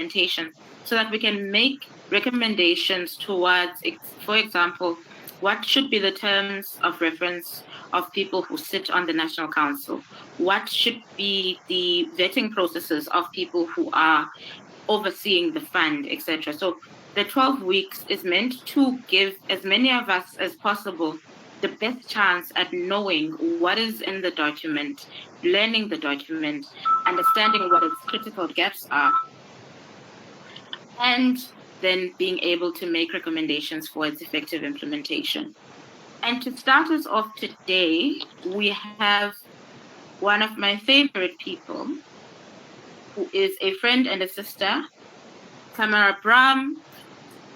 implementation so that we can make recommendations towards, for example, what should be the terms of reference of people who sit on the National Council? What should be the vetting processes of people who are overseeing the fund, etc.? So the 12 weeks is meant to give as many of us as possible the best chance at knowing what is in the document, learning the document, understanding what its critical gaps are, and then being able to make recommendations for its effective implementation. And to start us off today, we have one of my favorite people, who is a friend and a sister, Tamara Braam.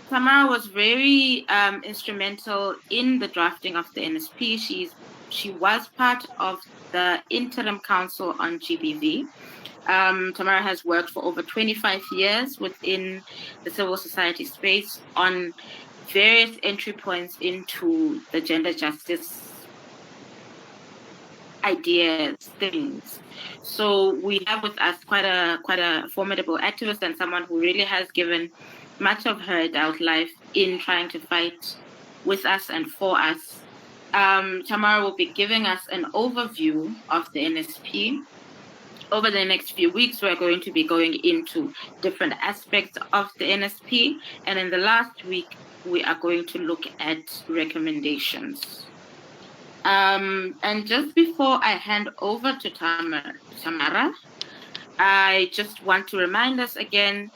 Tamara was very instrumental in the drafting of the NSP. She was part of the interim council on GBV. Tamara has worked for over 25 years within the civil society space on various entry points into the gender justice ideas, things. So we have with us quite a formidable activist and someone who really has given much of her adult life in trying to fight with us and for us. Tamara will be giving us an overview of the NSP. Over the next few weeks, we're going to be going into different aspects of the NSP. And in the last week, we are going to look at recommendations. And just before I hand over to Tamara, I just want to remind us again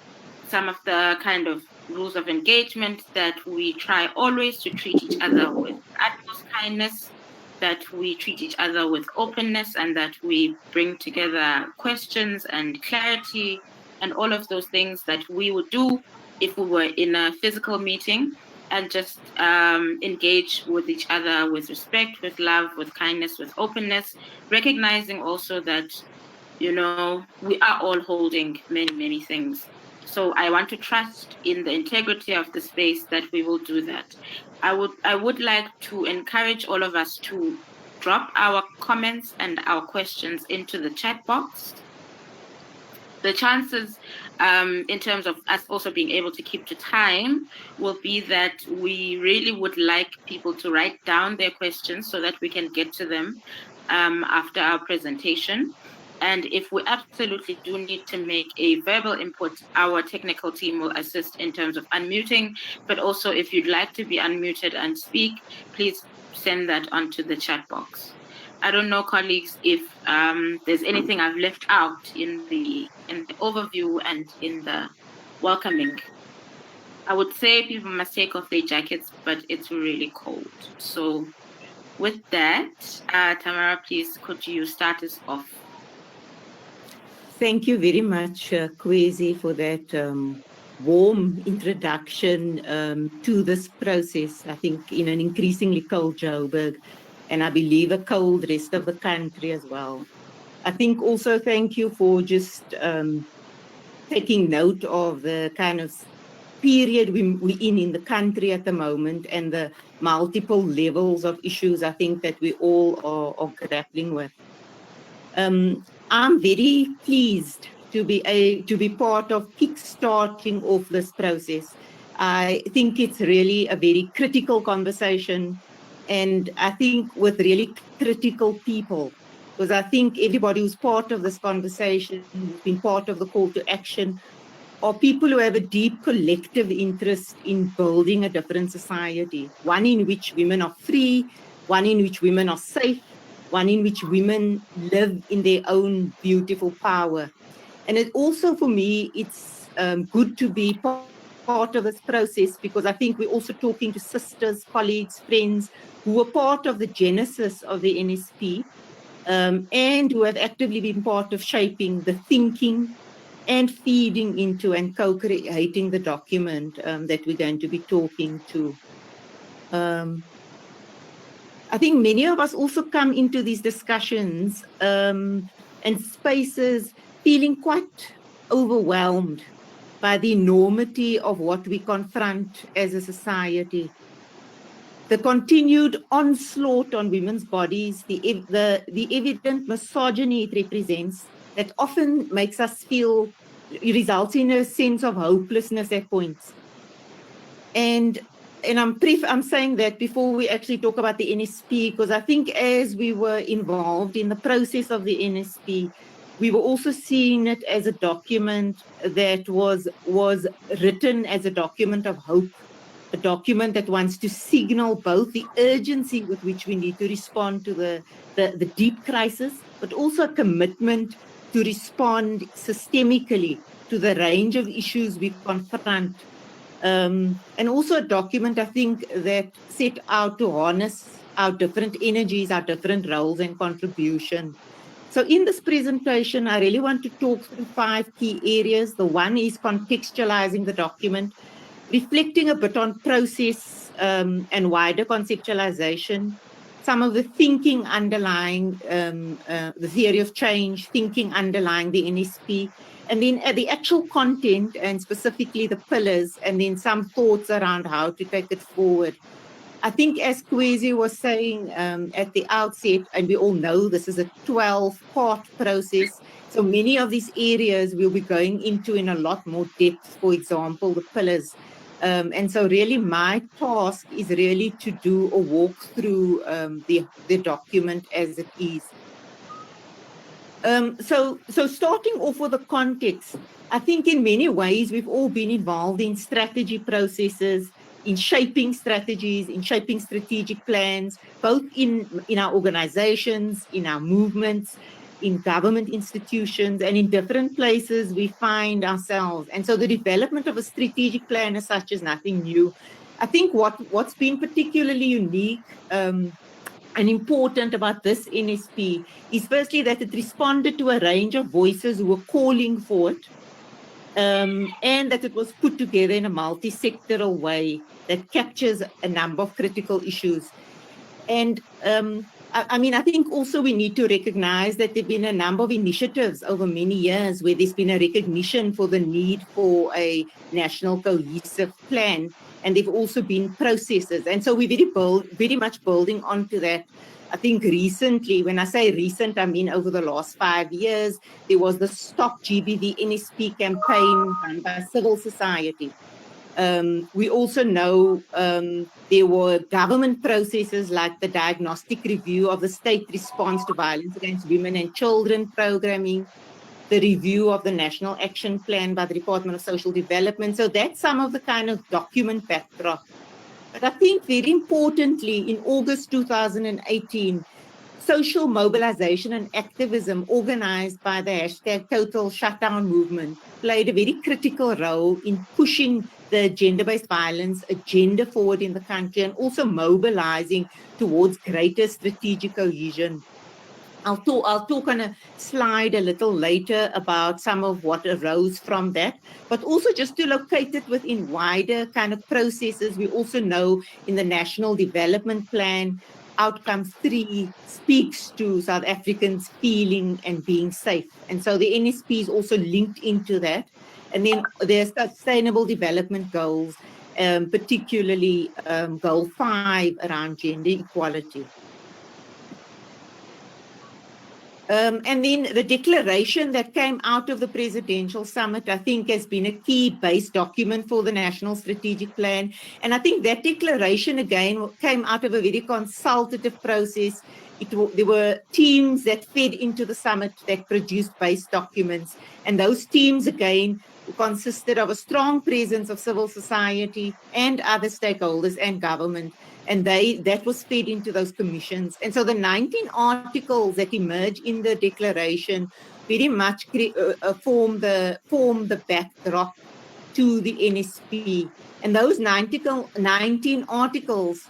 some of the kind of rules of engagement that we try always to treat each other with utmost kindness, that we treat each other with openness, and that we bring together questions and clarity and all of those things that we would do if we were in a physical meeting, and just engage with each other with respect, with love, with kindness, with openness, recognizing also that, you know, we are all holding many, many things. So I want to trust in the integrity of the space that we will do that. I would like to encourage all of us to drop our comments and our questions into the chat box. The chances in terms of us also being able to keep to time will be that we really would like people to write down their questions so that we can get to them after our presentation. And if we absolutely do need to make a verbal input, our technical team will assist in terms of unmuting. But also, if you'd like to be unmuted and speak, please send that onto the chat box. I don't know, colleagues, if there's anything I've left out in the overview and in the welcoming. I would say people must take off their jackets, but it's really cold. So with that, Tamara, please, could you start us off? Thank you very much, Kwesi, for that warm introduction to this process, I think, in an increasingly cold Joburg, and I believe a cold rest of the country as well. I think also thank you for just taking note of the kind of period we're in the country at the moment and the multiple levels of issues I think that we all are grappling with. I'm very pleased to be part of kickstarting off this process. I think it's really a very critical conversation, and I think with really critical people, because I think everybody who's part of this conversation, who's been part of the call to action, are people who have a deep collective interest in building a different society, one in which women are free, one in which women are safe, one in which women live in their own beautiful power. And it also, for me, it's good to be part of this process, because I think we're also talking to sisters, colleagues, friends who were part of the genesis of the NSP and who have actively been part of shaping the thinking and feeding into and co-creating the document that we're going to be talking to. I think many of us also come into these discussions and spaces feeling quite overwhelmed by the enormity of what we confront as a society. The continued onslaught on women's bodies, the evident misogyny it represents, that often makes us feel results in a sense of hopelessness at points. And I'm saying that before we actually talk about the NSP, because I think as we were involved in the process of the NSP, we were also seeing it as a document that was written as a document of hope, a document that wants to signal both the urgency with which we need to respond to the deep crisis, but also a commitment to respond systemically to the range of issues we confront. And also a document, I think, that set out to harness our different energies, our different roles and contribution. So in this presentation, I really want to talk through 5 key areas. The one is contextualizing the document, reflecting a bit on process and wider conceptualization, some of the thinking underlying the theory of change, thinking underlying the NSP, and then the actual content and specifically the pillars, and then some thoughts around how to take it forward. I think as Kwesi was saying at the outset, and we all know this is a 12-part process, so many of these areas we'll be going into in a lot more depth, for example, the pillars. And so really my task is really to do a walk through the document as it is. So starting off with the context, I think in many ways we've all been involved in strategy processes, in shaping strategies, in shaping strategic plans, both in our organizations, in our movements, in government institutions, and in different places we find ourselves. And so the development of a strategic plan as such is nothing new. I think what's been particularly unique and important about this NSP is firstly that it responded to a range of voices who were calling for it, and that it was put together in a multi-sectoral way that captures a number of critical issues. And I mean, I think also we need to recognize that there have been a number of initiatives over many years where there's been a recognition for the need for a national cohesive plan. And there've also been processes. And so we're very much building onto that. I think recently, when I say recent, I mean over the last 5 years, there was the Stop GBV NSP campaign done by civil society. We also know there were government processes like the diagnostic review of the state response to violence against women and children programming, the review of the National Action Plan by the Department of Social Development. So that's some of the kind of document backdrop. But I think very importantly, in August 2018, social mobilization and activism organized by the hashtag Total Shutdown movement played a very critical role in pushing the gender-based violence agenda forward in the country and also mobilizing towards greater strategic cohesion. I'll talk on a slide a little later about some of what arose from that, but also just to locate it within wider kind of processes. We also know in the National Development Plan, Outcome 3 speaks to South Africans feeling and being safe. And so the NSP is also linked into that. And then there's Sustainable Development Goals, particularly Goal 5 around gender equality. And then the declaration that came out of the presidential summit, I think, has been a key base document for the National Strategic Plan. And I think that declaration, again, came out of a very consultative process. There were teams that fed into the summit that produced base documents. And those teams, again, consisted of a strong presence of civil society and other stakeholders and government. And that was fed into those commissions. And so the 19 articles that emerge in the declaration very much form the backdrop to the NSP. And those 19 articles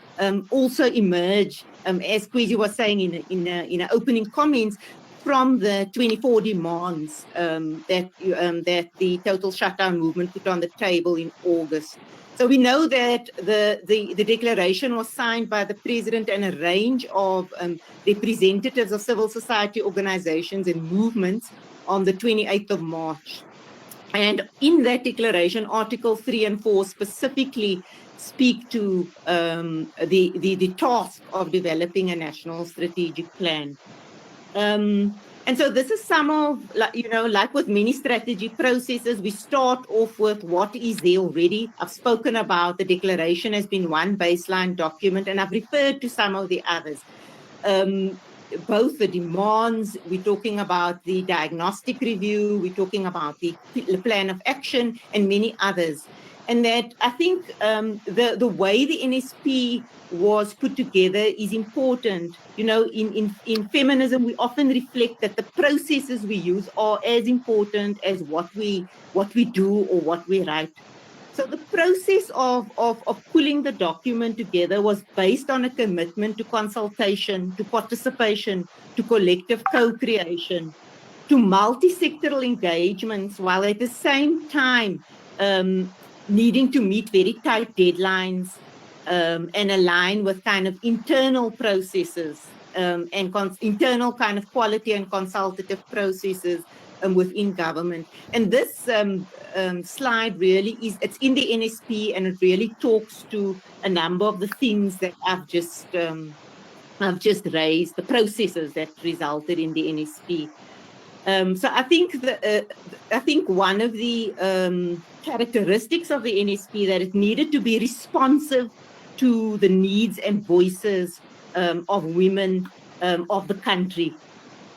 also emerge, as Kwesi was saying in opening comments, from the 24 demands that the Total Shutdown movement put on the table in August. So we know that the declaration was signed by the president and a range of representatives of civil society organizations and movements on the 28th of March. And in that declaration, Article 3 and 4 specifically speak to the task of developing a national strategic plan. And so this is some of, like with many strategy processes, we start off with what is there already. I've spoken about the declaration has been one baseline document, and I've referred to some of the others. Both the demands, we're talking about the diagnostic review, we're talking about the plan of action, and many others. And that I think the way the NSP was put together is important. In feminism, we often reflect that the processes we use are as important as what we do or what we write. So the process of pulling the document together was based on a commitment to consultation, to participation, to collective co-creation, to multi-sectoral engagements, while at the same time needing to meet very tight deadlines and align with kind of internal processes and internal kind of quality and consultative processes within government. And this slide really it's in the NSP, and it really talks to a number of the things that I've just raised, the processes that resulted in the NSP. So I think one of the characteristics of the NSP that it needed to be responsive to the needs and voices of women of the country.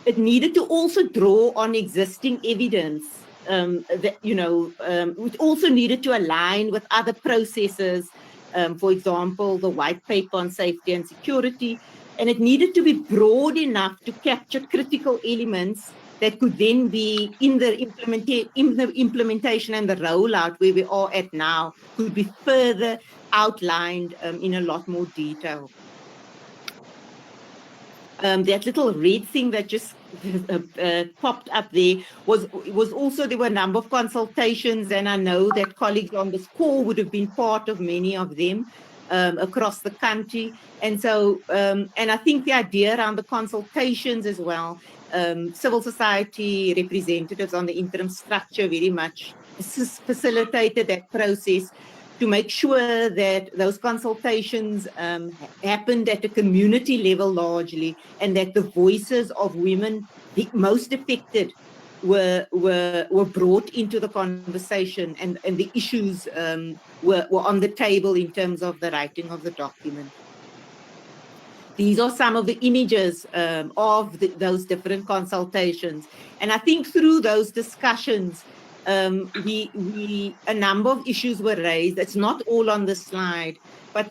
It needed to also draw on existing evidence that, it also needed to align with other processes, for example, the white paper on safety and security, and it needed to be broad enough to capture critical elements that could then be in the implementation and the rollout where we are at now, could be further outlined in a lot more detail. That little red thing that just popped up there was also, there were a number of consultations, and I know that colleagues on this call would have been part of many of them across the country. And so, and I think the idea around the consultations as well, civil society representatives on the interim structure very much facilitated that process to make sure that those consultations happened at a community level largely, and that the voices of women, the most affected, were brought into the conversation, and the issues were on the table in terms of the writing of the document. These are some of the images of those different consultations. And I think through those discussions, a number of issues were raised. It's not all on the slide, but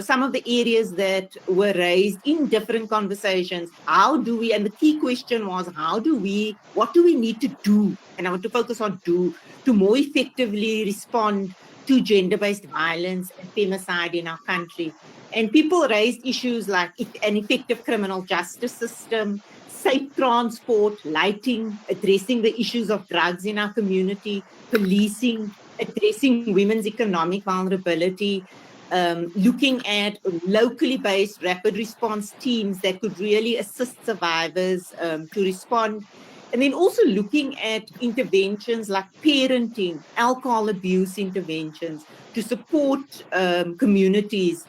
some of the areas that were raised in different conversations. How do we, and the key question was, what do we need to do? And I want to focus on to more effectively respond to gender-based violence and femicide in our country. And people raised issues like an effective criminal justice system, safe transport, lighting, addressing the issues of drugs in our community, policing, addressing women's economic vulnerability, looking at locally based rapid response teams that could really assist survivors to respond. And then also looking at interventions like parenting, alcohol abuse interventions to support communities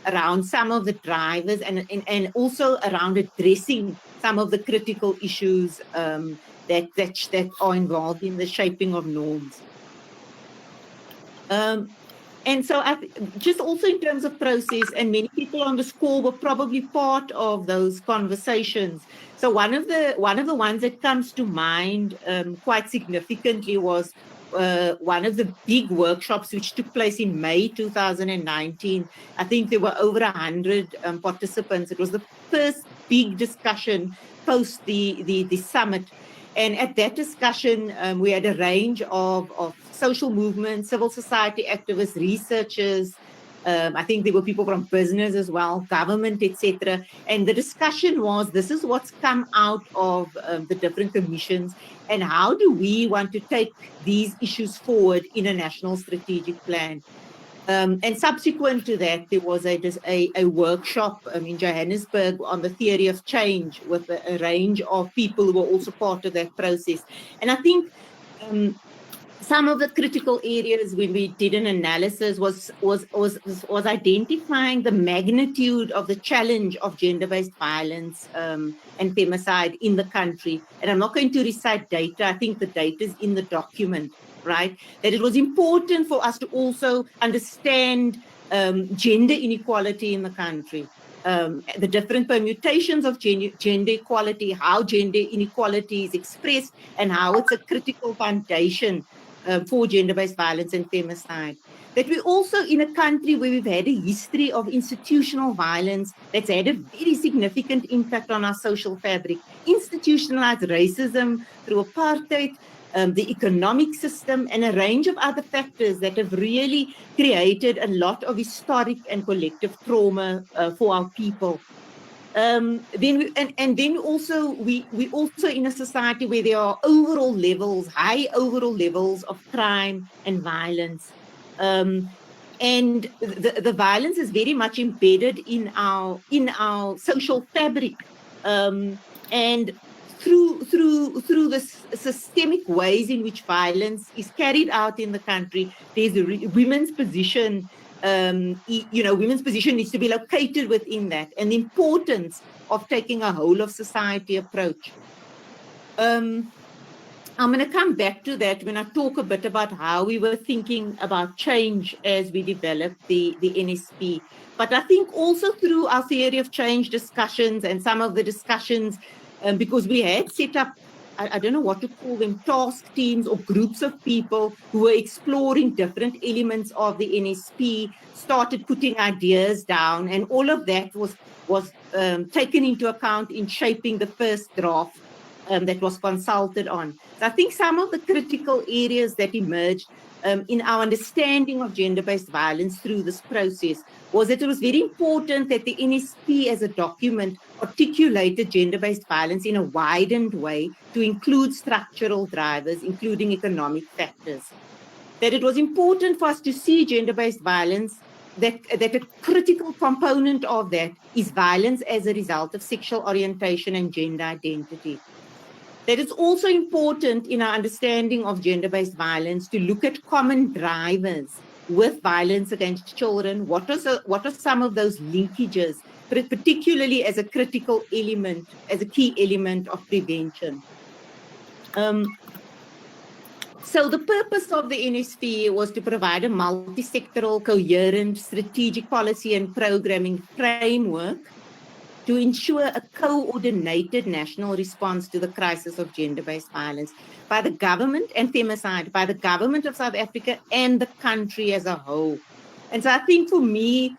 around some of the drivers, and also around addressing some of the critical issues that are involved in the shaping of norms. And so just also in terms of process, and many people on this call were probably part of those conversations. So one of the ones that comes to mind quite significantly was one of the big workshops which took place in May 2019. I think there were over 100 participants. It was the first big discussion post the summit. And at that discussion, we had a range of social movements, civil society activists, researchers. I think there were people from business as well, government, etc. And the discussion was, this is what's come out of the different commissions, and how do we want to take these issues forward in a national strategic plan? And subsequent to that, there was a workshop in Johannesburg on the theory of change with a range of people who were also part of that process. And I think some of the critical areas when we did an analysis was identifying the magnitude of the challenge of gender-based violence and femicide in the country. And I'm not going to recite data. I think the data is in the document, right? That it was important for us to also understand gender inequality in the country. The different permutations of gender equality, how gender inequality is expressed, and how it's a critical foundation for gender-based violence and femicide. That we're also in a country where we've had a history of institutional violence that's had a very significant impact on our social fabric. Institutionalized racism through apartheid, the economic system, and a range of other factors that have really created a lot of historic and collective trauma for our people. Then we also in a society where there are high overall levels of crime and violence, and the violence is very much embedded in our social fabric, and through the systemic ways in which violence is carried out in the country, there's women's position. Women's position needs to be located within that, and the importance of taking a whole of society approach. I'm going to come back to that when I talk a bit about how we were thinking about change as we developed the NSP. But I think also through our theory of change discussions and some of the discussions, because we had set up, I don't know what to call them, task teams or groups of people who were exploring different elements of the NSP, started putting ideas down, and all of that was taken into account in shaping the first draft that was consulted on. So I think some of the critical areas that emerged in our understanding of gender-based violence through this process was that it was very important that the NSP as a document articulated gender-based violence in a widened way to include structural drivers, including economic factors. That it was important for us to see gender-based violence, that a critical component of that is violence as a result of sexual orientation and gender identity. That it's also important in our understanding of gender-based violence to look at common drivers with violence against children. What are some of those linkages, particularly as a critical element, as a key element of prevention? So the purpose of the NSP was to provide a multi-sectoral, coherent, strategic policy and programming framework to ensure a coordinated national response to the crisis of gender-based violence by the government and femicide, by the government of South Africa and the country as a whole. And so I think for me,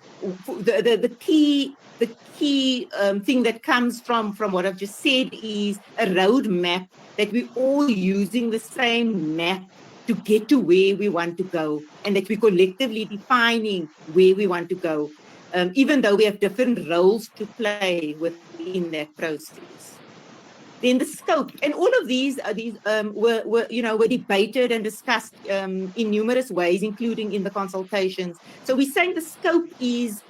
the key thing that comes from what I've just said is a roadmap that we're all using the same map to get to where we want to go, and that we're collectively defining where we want to go, even though we have different roles to play within that process. Then the scope, and all of these were debated and discussed in numerous ways, including in the consultations. So we're saying the scope is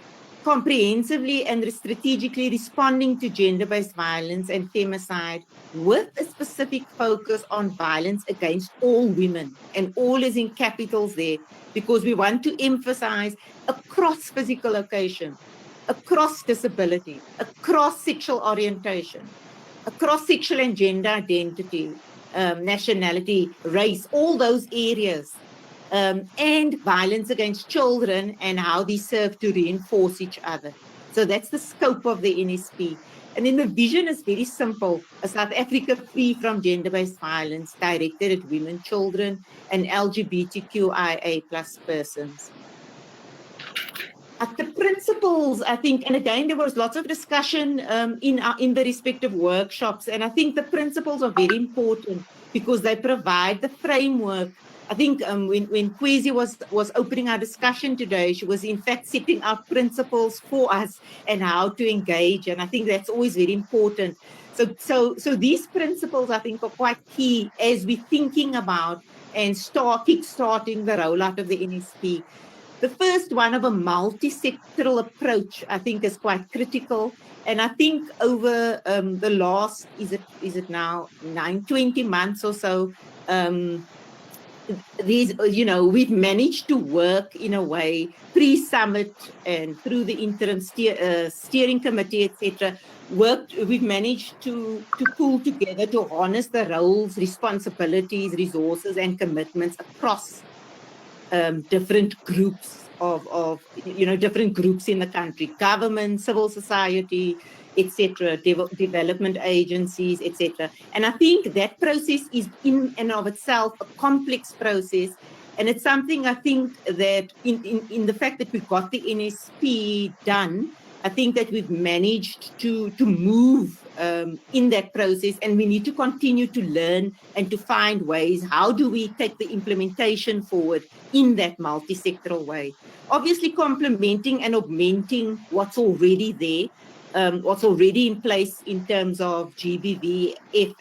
comprehensively and strategically responding to gender-based violence and femicide with a specific focus on violence against all women, and all is in capitals there, because we want to emphasize across physical location, across disability, across sexual orientation, across sexual and gender identity, nationality, race, all those areas, and violence against children and how these serve to reinforce each other. So that's the scope of the NSP. And then the vision is very simple: a South Africa free from gender-based violence directed at women, children, and LGBTQIA+ persons. At the principles, I think, and again, there was lots of discussion in the respective workshops, and I think the principles are very important because they provide the framework. I think when Kwezi was opening our discussion today, she was in fact setting out principles for us and how to engage, and I think that's always very important. So these principles, I think, are quite key as we're thinking about and kick-starting the rollout of the NSP. The first one of a multi-sectoral approach, I think, is quite critical. And I think over the last, is it now 20 months or so, these, we've managed to work in a way pre-summit and through the interim steering committee, etc. We've managed to pull together to harness the roles, responsibilities, resources, and commitments across different groups of different groups in the country, government, civil society, etc., development agencies, etc. And I think that process is in and of itself a complex process. And it's something I think that in the fact that we've got the NSP done, I think that we've managed to move in that process, and we need to continue to learn and to find ways. How do we take the implementation forward in that multi-sectoral way? Obviously, complementing and augmenting what's already there, what's already in place in terms of GBV,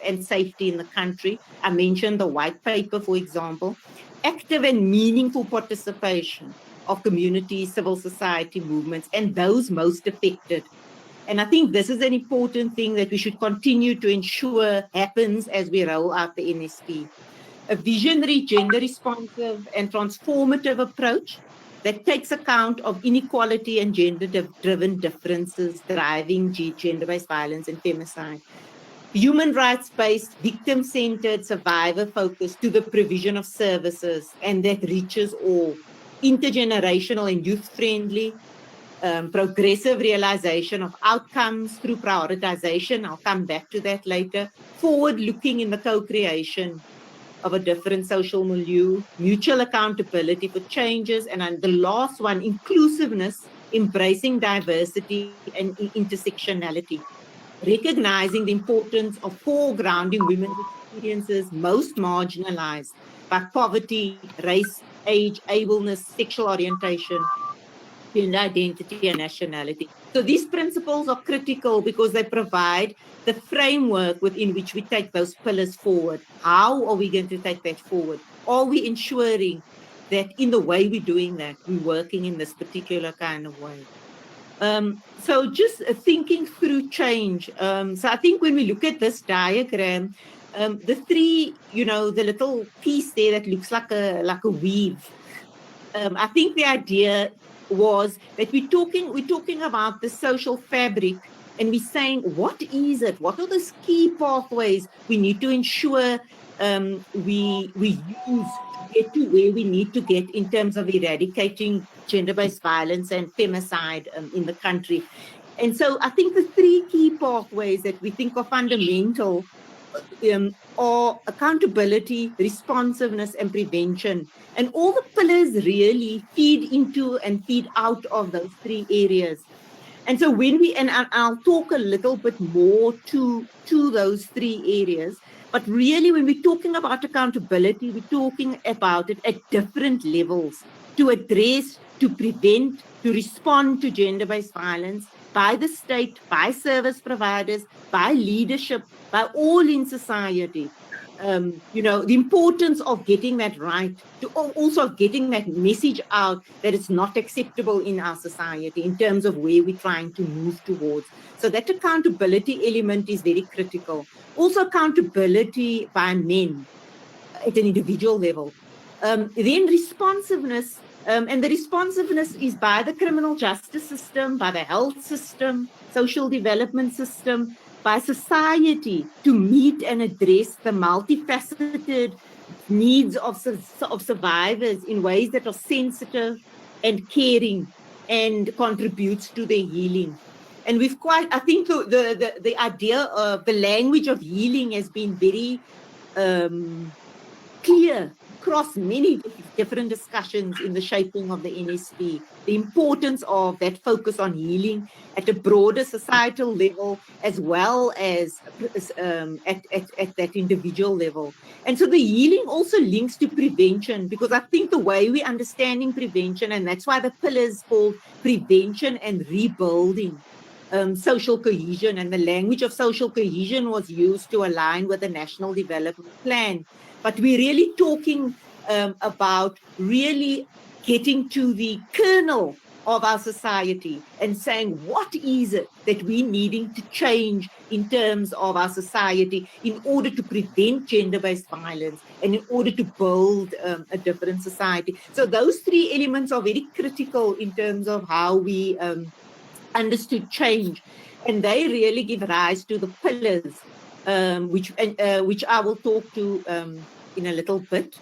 and safety in the country. I mentioned the white paper, for example. Active and meaningful participation of communities, civil society movements, and those most affected. And I think this is an important thing that we should continue to ensure happens as we roll out the NSP. A visionary, gender responsive, and transformative approach that takes account of inequality and gender-driven differences driving gender-based violence and femicide. Human rights-based, victim-centered, survivor-focused to the provision of services, and that reaches all. Intergenerational and youth-friendly, progressive realization of outcomes through prioritization. I'll come back to that later. Forward-looking in the co-creation of a different social milieu, mutual accountability for changes, and the last one, inclusiveness, embracing diversity and intersectionality, recognizing the importance of foregrounding women's experiences most marginalized by poverty, race, age, ableness, sexual orientation, gender identity, and nationality. So these principles are critical because they provide the framework within which we take those pillars forward. How are we going to take that forward? Are we ensuring that in the way we're doing that, we're working in this particular kind of way? So just thinking through change. So I think when we look at this diagram, the three, the little piece there that looks like a weave. I think the idea was that we're talking about the social fabric, and we're saying, what is it? What are those key pathways we need to ensure we use to get to where we need to get in terms of eradicating gender-based violence and femicide in the country? And so I think the three key pathways that we think are fundamental are accountability, responsiveness, and prevention. And all the pillars really feed into and feed out of those three areas. And so I'll talk a little bit more to those three areas, but really when we're talking about accountability, we're talking about it at different levels to address, to prevent, to respond to gender-based violence by the state, by service providers, by leadership, by all in society. The importance of getting that right, to also getting that message out that it's not acceptable in our society in terms of where we're trying to move towards. So that accountability element is very critical. Also accountability by men at an individual level. Then responsiveness, and the responsiveness is by the criminal justice system, by the health system, social development system, by society to meet and address the multifaceted needs of survivors in ways that are sensitive and caring and contributes to their healing. And I think the idea of the language of healing has been very clear across many different discussions in the shaping of the NSP, the importance of that focus on healing at a broader societal level as well as at that individual level. And so the healing also links to prevention, because I think the way we're understanding prevention, and that's why the pillars called prevention and rebuilding, social cohesion, and the language of social cohesion was used to align with the National Development Plan. But we're really talking about really getting to the kernel of our society and saying, what is it that we're needing to change in terms of our society in order to prevent gender-based violence and in order to build a different society. So those three elements are very critical in terms of how we understood change. And they really give rise to the pillars, which I will talk to in a little bit.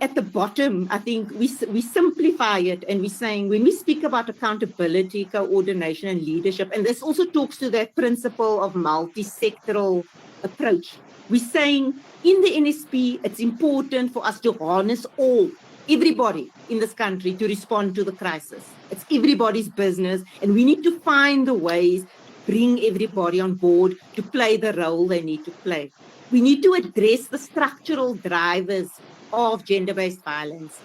At the bottom, I think we simplify it, and we're saying when we speak about accountability, coordination, and leadership, and this also talks to that principle of multi-sectoral approach. We're saying in the NSP, it's important for us to harness everybody in this country to respond to the crisis. It's everybody's business, and we need to find the ways to bring everybody on board to play the role they need to play. We need to address the structural drivers of gender-based violence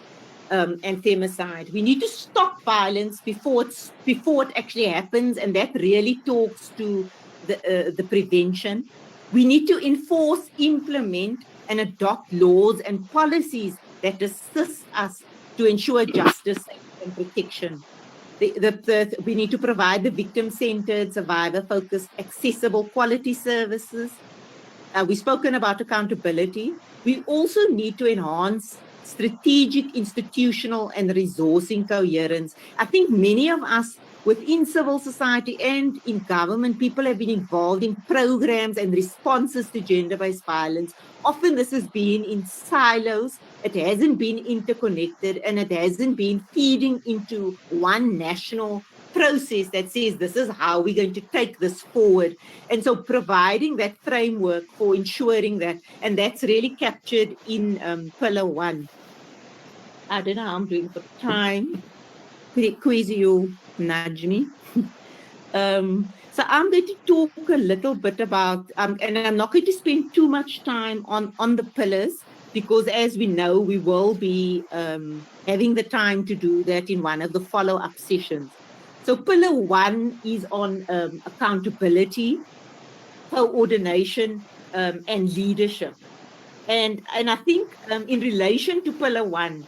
and femicide. We need to stop violence before it actually happens, and that really talks to the prevention. We need to enforce, implement, and adopt laws and policies that assist us to ensure justice and protection. We need to provide the victim-centered, survivor-focused, accessible quality services. We've spoken about accountability. We also need to enhance strategic, institutional, and resourcing coherence. I think many of us within civil society and in government, people have been involved in programs and responses to gender-based violence. Often this has been in silos. It hasn't been interconnected, and it hasn't been feeding into one national process that says this is how we're going to take this forward. And so providing that framework for ensuring that, and that's really captured in Pillar 1. I don't know how I'm doing for time. Kwesi, you nudge me. So I'm going to talk a little bit about, and I'm not going to spend too much time on the pillars, because as we know, we will be having the time to do that in one of the follow-up sessions. So Pillar 1 is on accountability, coordination, and leadership. And I think in relation to Pillar 1,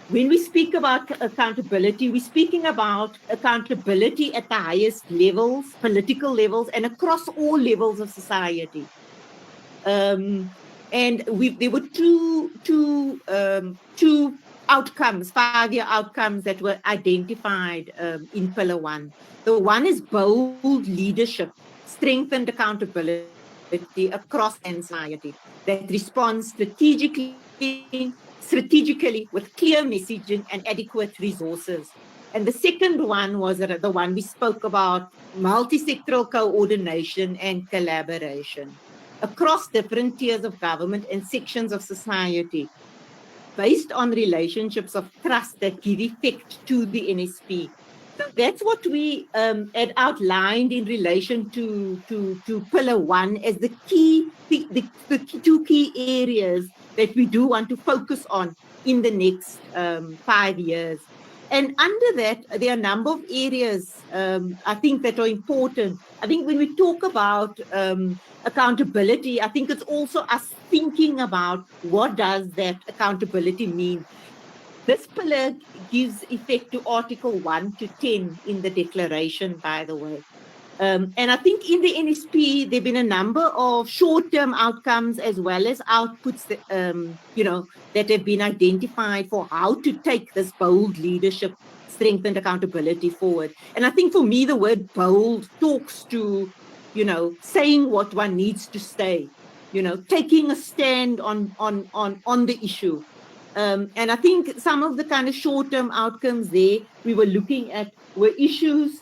when we speak about accountability, we're speaking about accountability at the highest levels, political levels, and across all levels of society. And there were two outcomes, 5-year outcomes that were identified in Pillar 1. The one is bold leadership, strengthened accountability across society that responds strategically with clear messaging and adequate resources. And the second one was the one we spoke about, multi-sectoral coordination and collaboration across different tiers of government and sections of society, based on relationships of trust that give effect to the NSP. So that's what we had outlined in relation to Pillar 1 as the two key areas that we do want to focus on in the next 5 years. And under that, there are a number of areas I think that are important. I think when we talk about accountability, I think it's also us thinking about what does that accountability mean. This pillar gives effect to Article 1 to 10 in the declaration, by the way. And I think in the NSP, there have been a number of short-term outcomes as well as outputs that, that have been identified for how to take this bold leadership, strengthened accountability forward. And I think for me, the word bold talks to, saying what one needs to say, taking a stand on the issue. And I think some of the kind of short-term outcomes there we were looking at were issues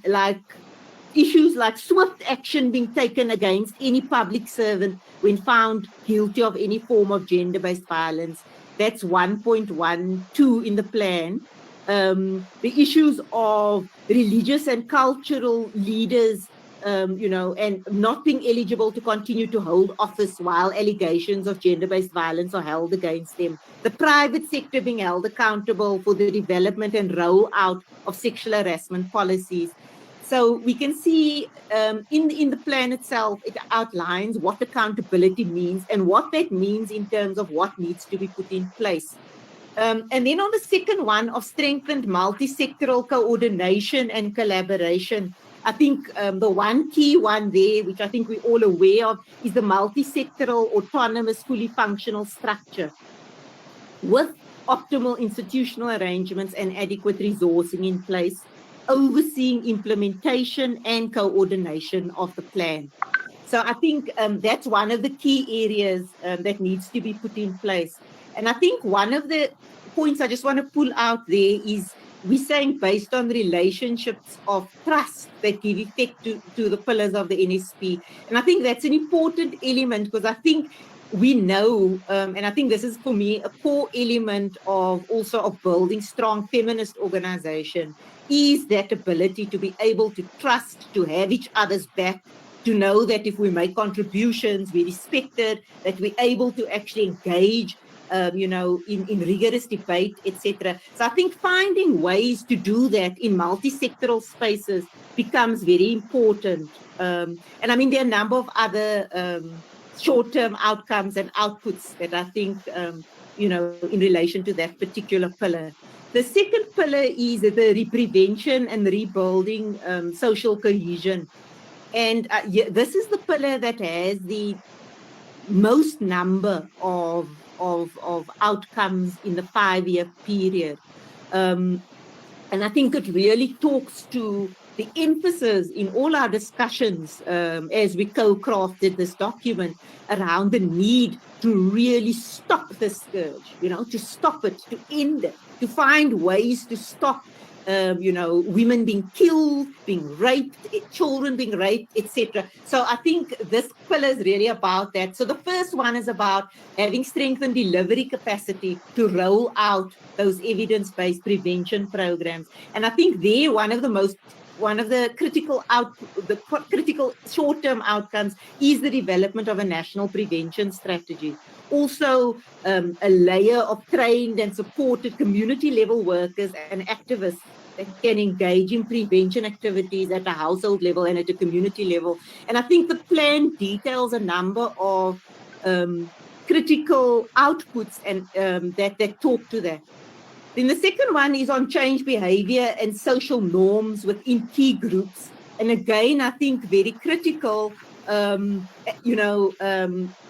like swift action being taken against any public servant when found guilty of any form of gender-based violence. That's 1.12 in the plan. The issues of religious and cultural leaders, and not being eligible to continue to hold office while allegations of gender-based violence are held against them. The private sector being held accountable for the development and rollout of sexual harassment policies. So we can see in the plan itself, it outlines what accountability means and what that means in terms of what needs to be put in place. And then on the second one of strengthened multi-sectoral coordination and collaboration, I think the one key one there, which I think we're all aware of, is the multi-sectoral autonomous fully functional structure with optimal institutional arrangements and adequate resourcing in place, overseeing implementation and coordination of the plan. So I think that's one of the key areas that needs to be put in place. And I think one of the points I just want to pull out there is we're saying based on relationships of trust that give effect to the pillars of the NSP. And I think that's an important element because I think we know, and I think this is for me a core element of also of building strong feminist organization, is that ability to be able to trust, to have each other's back, to know that if we make contributions, we're respected, that we're able to actually engage, in rigorous debate, etc. So I think finding ways to do that in multi-sectoral spaces becomes very important. And I mean, there are a number of other short-term outcomes and outputs that I think, in relation to that particular pillar. The second pillar is the prevention and rebuilding social cohesion. And this is the pillar that has the most number of outcomes in the 5-year period. And I think it really talks to the emphasis in all our discussions as we co-crafted this document around the need to really stop the scourge, to stop it, to end it, to find ways to stop women being killed, being raped, children being raped, etc. So I think this pillar is really about that. So the first one is about having strengthened delivery capacity to roll out those evidence-based prevention programs. And I think there one of the critical short-term outcomes is the development of a national prevention strategy. Also, a layer of trained and supported community-level workers and activists that can engage in prevention activities at a household level and at a community level. And I think the plan details a number of critical outputs and that talk to that. Then the second one is on change behavior and social norms within key groups. And again, I think very critical, a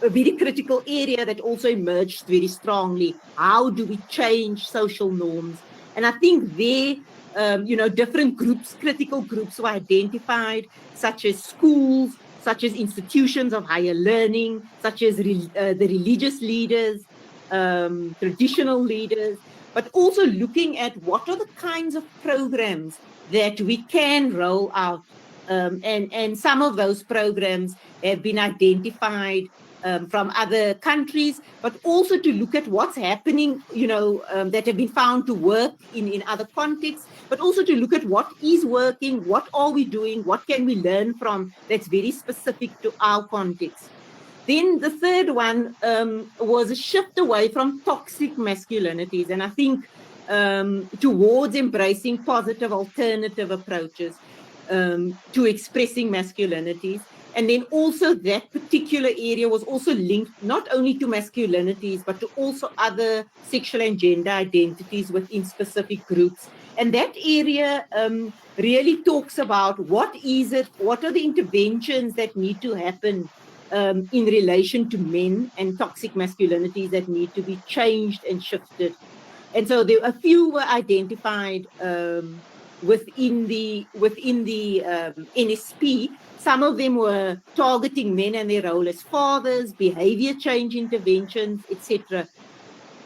very critical area that also emerged very strongly. How do we change social norms? And I think there, different groups, critical groups were identified, such as schools, such as institutions of higher learning, such as the religious leaders, traditional leaders, but also looking at what are the kinds of programs that we can roll out. And some of those programs have been identified from other countries, but also to look at what's happening, that have been found to work in other contexts, but also to look at what is working, what are we doing, what can we learn from that's very specific to our context. Then the third one was a shift away from toxic masculinities, and I think towards embracing positive alternative approaches to expressing masculinities. And then also that particular area was also linked not only to masculinities, but to also other sexual and gender identities within specific groups. And that area really talks about what are the interventions that need to happen in relation to men and toxic masculinities that need to be changed and shifted. And so a few were identified within the NSP. Some of them were targeting men and their role as fathers, behavior change interventions, etc.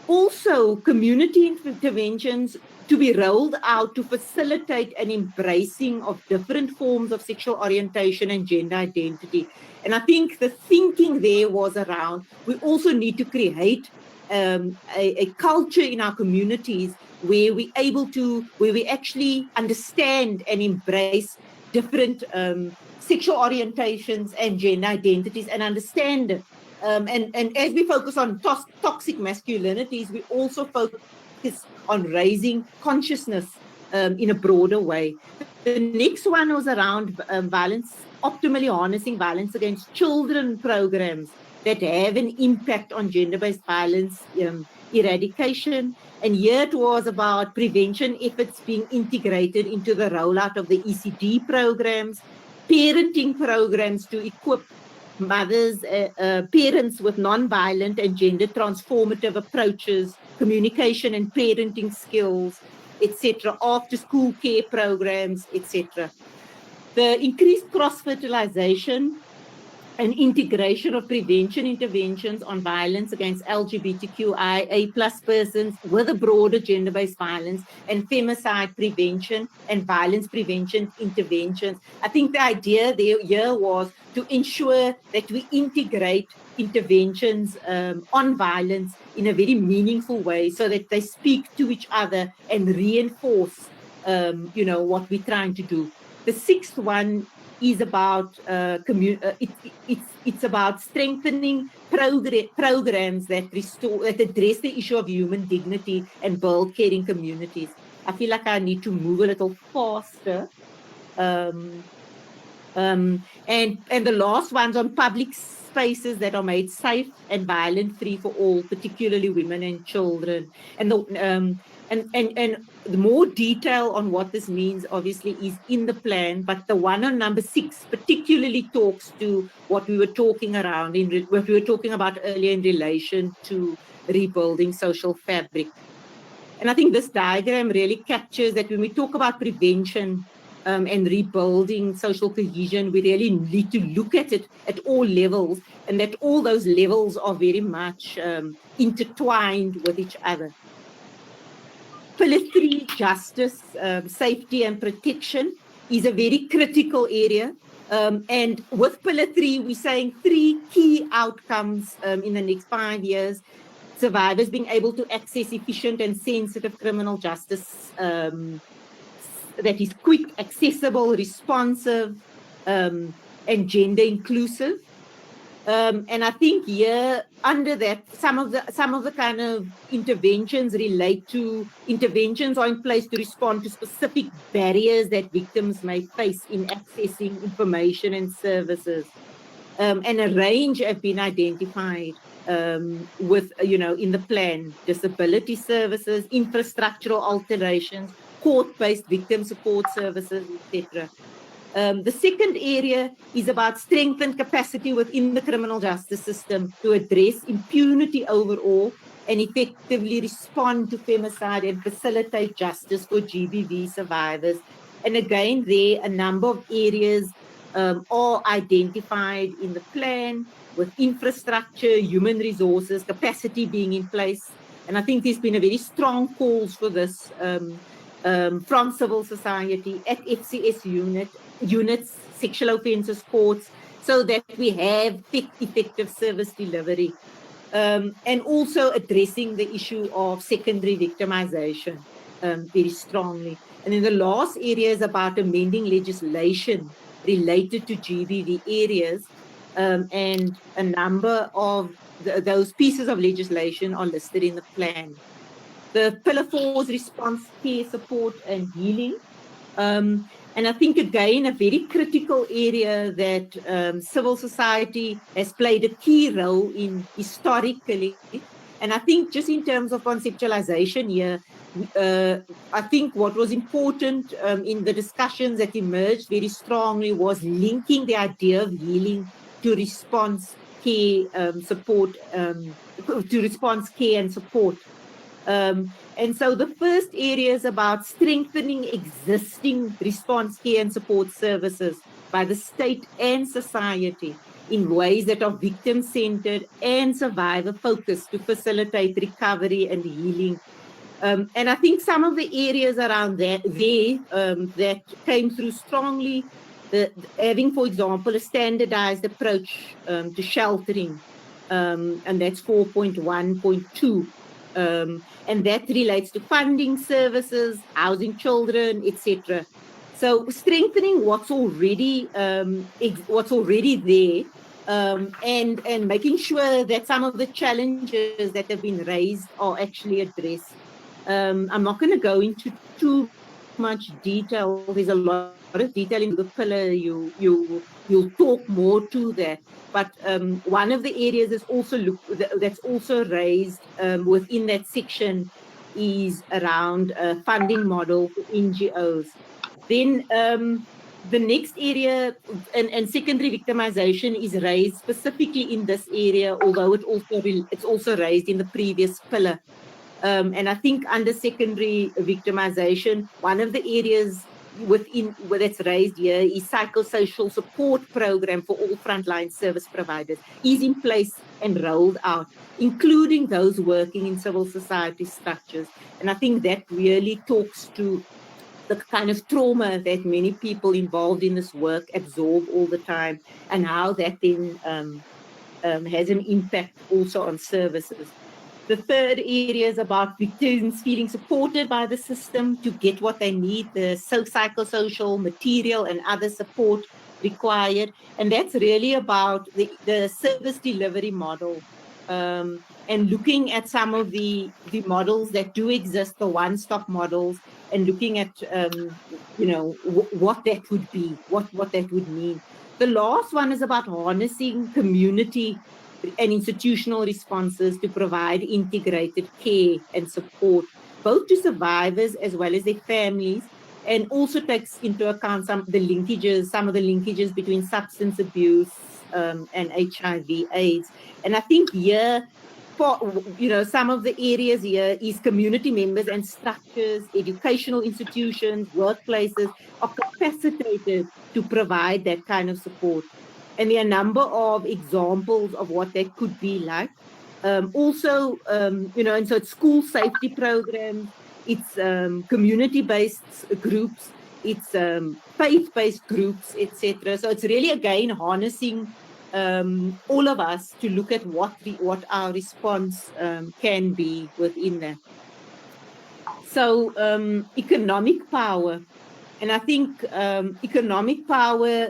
Also, community interventions to be rolled out to facilitate an embracing of different forms of sexual orientation and gender identity. And I think the thinking there was around, we also need to create a culture in our communities where we actually understand and embrace different sexual orientations and gender identities and understand it. And as we focus on toxic masculinities, we also focus on raising consciousness in a broader way. The next one was around violence, optimally harnessing violence against children programs that have an impact on gender-based violence eradication. And here it was about prevention efforts being integrated into the rollout of the ECD programs, parenting programs to equip mothers, parents with non-violent and gender transformative approaches, communication and parenting skills, etc., after school care programs, etc. The increased cross-fertilization and integration of prevention interventions on violence against LGBTQIA+ persons with a broader gender-based violence and femicide prevention and violence prevention interventions. I think the idea there here was to ensure that we integrate interventions on violence in a very meaningful way so that they speak to each other and reinforce what we're trying to do. The sixth one is about it's about strengthening programs that address the issue of human dignity and build caring communities. I feel like I need to move a little faster. And the last one's on public spaces that are made safe and violent-free for all, particularly women and children. And the more detail on what this means, obviously, is in the plan. But the one on number 6 particularly talks to what we were talking around what we were talking about earlier in relation to rebuilding social fabric. And I think this diagram really captures that when we talk about prevention and rebuilding social cohesion, we really need to look at it at all levels, and that all those levels are very much intertwined with each other. Pillar 3, justice, safety and protection, is a very critical area. And with Pillar 3, we're saying 3 key outcomes in the next 5 years. Survivors being able to access efficient and sensitive criminal justice that is quick, accessible, responsive, and gender inclusive. And I think here, under that, some of the kind of interventions relate to interventions are in place to respond to specific barriers that victims may face in accessing information and services. And a range have been identified with, in the plan: disability services, infrastructural alterations, court-based victim support services, etc. The second area is about strengthened capacity within the criminal justice system to address impunity overall and effectively respond to femicide and facilitate justice for GBV survivors. And again, there a number of areas are identified in the plan, with infrastructure, human resources, capacity being in place. And I think there's been a very strong calls for this from civil society at FCS units, sexual offences courts, so that we have effective service delivery. And also addressing the issue of secondary victimization very strongly. And then the last area is about amending legislation related to GBV areas, and a number of those pieces of legislation are listed in the plan. The Pillar 4 is response, care, support and healing. And I think, again, a very critical area that civil society has played a key role in historically. And I think just in terms of conceptualization here, I think what was important in the discussions that emerged very strongly was linking the idea of healing to response care support, to response care and support. And so the first area is about strengthening existing response care and support services by the state and society in ways that are victim-centered and survivor-focused to facilitate recovery and healing. And I think some of the areas around that that came through strongly, having, for example, a standardized approach to sheltering, and that's 4.1.2. And that relates to funding services, housing children, etc. So strengthening what's already there, and making sure that some of the challenges that have been raised are actually addressed. I'm not going to go into too much detail. There's a lot of detail in the pillar. You'll talk more to that. But one of the areas that's also raised within that section is around a funding model for NGOs. Then the next area, and secondary victimization is raised specifically in this area, although it's also raised in the previous pillar. And I think under secondary victimization, one of the areas where that's raised here is psychosocial support program for all frontline service providers is in place and rolled out, including those working in civil society structures. And I think that really talks to the kind of trauma that many people involved in this work absorb all the time, and how that then has an impact also on services. The third area is about victims feeling supported by the system to get what they need, the psychosocial, material, and other support required. And that's really about the service delivery model, and looking at some of the models that do exist, the one-stop models, and looking at, what that would be, what that would mean. The last one is about harnessing community and institutional responses to provide integrated care and support, both to survivors as well as their families, and also takes into account some of the linkages between substance abuse and HIV/AIDS. And I think here, some of the areas here is community members and structures, educational institutions, workplaces are capacitated to provide that kind of support. And there are a number of examples of what that could be like. And so it's school safety programs, it's community-based groups, it's faith-based groups, etc. So it's really, again, harnessing all of us to look at what our response can be within that. So economic power. And I think economic power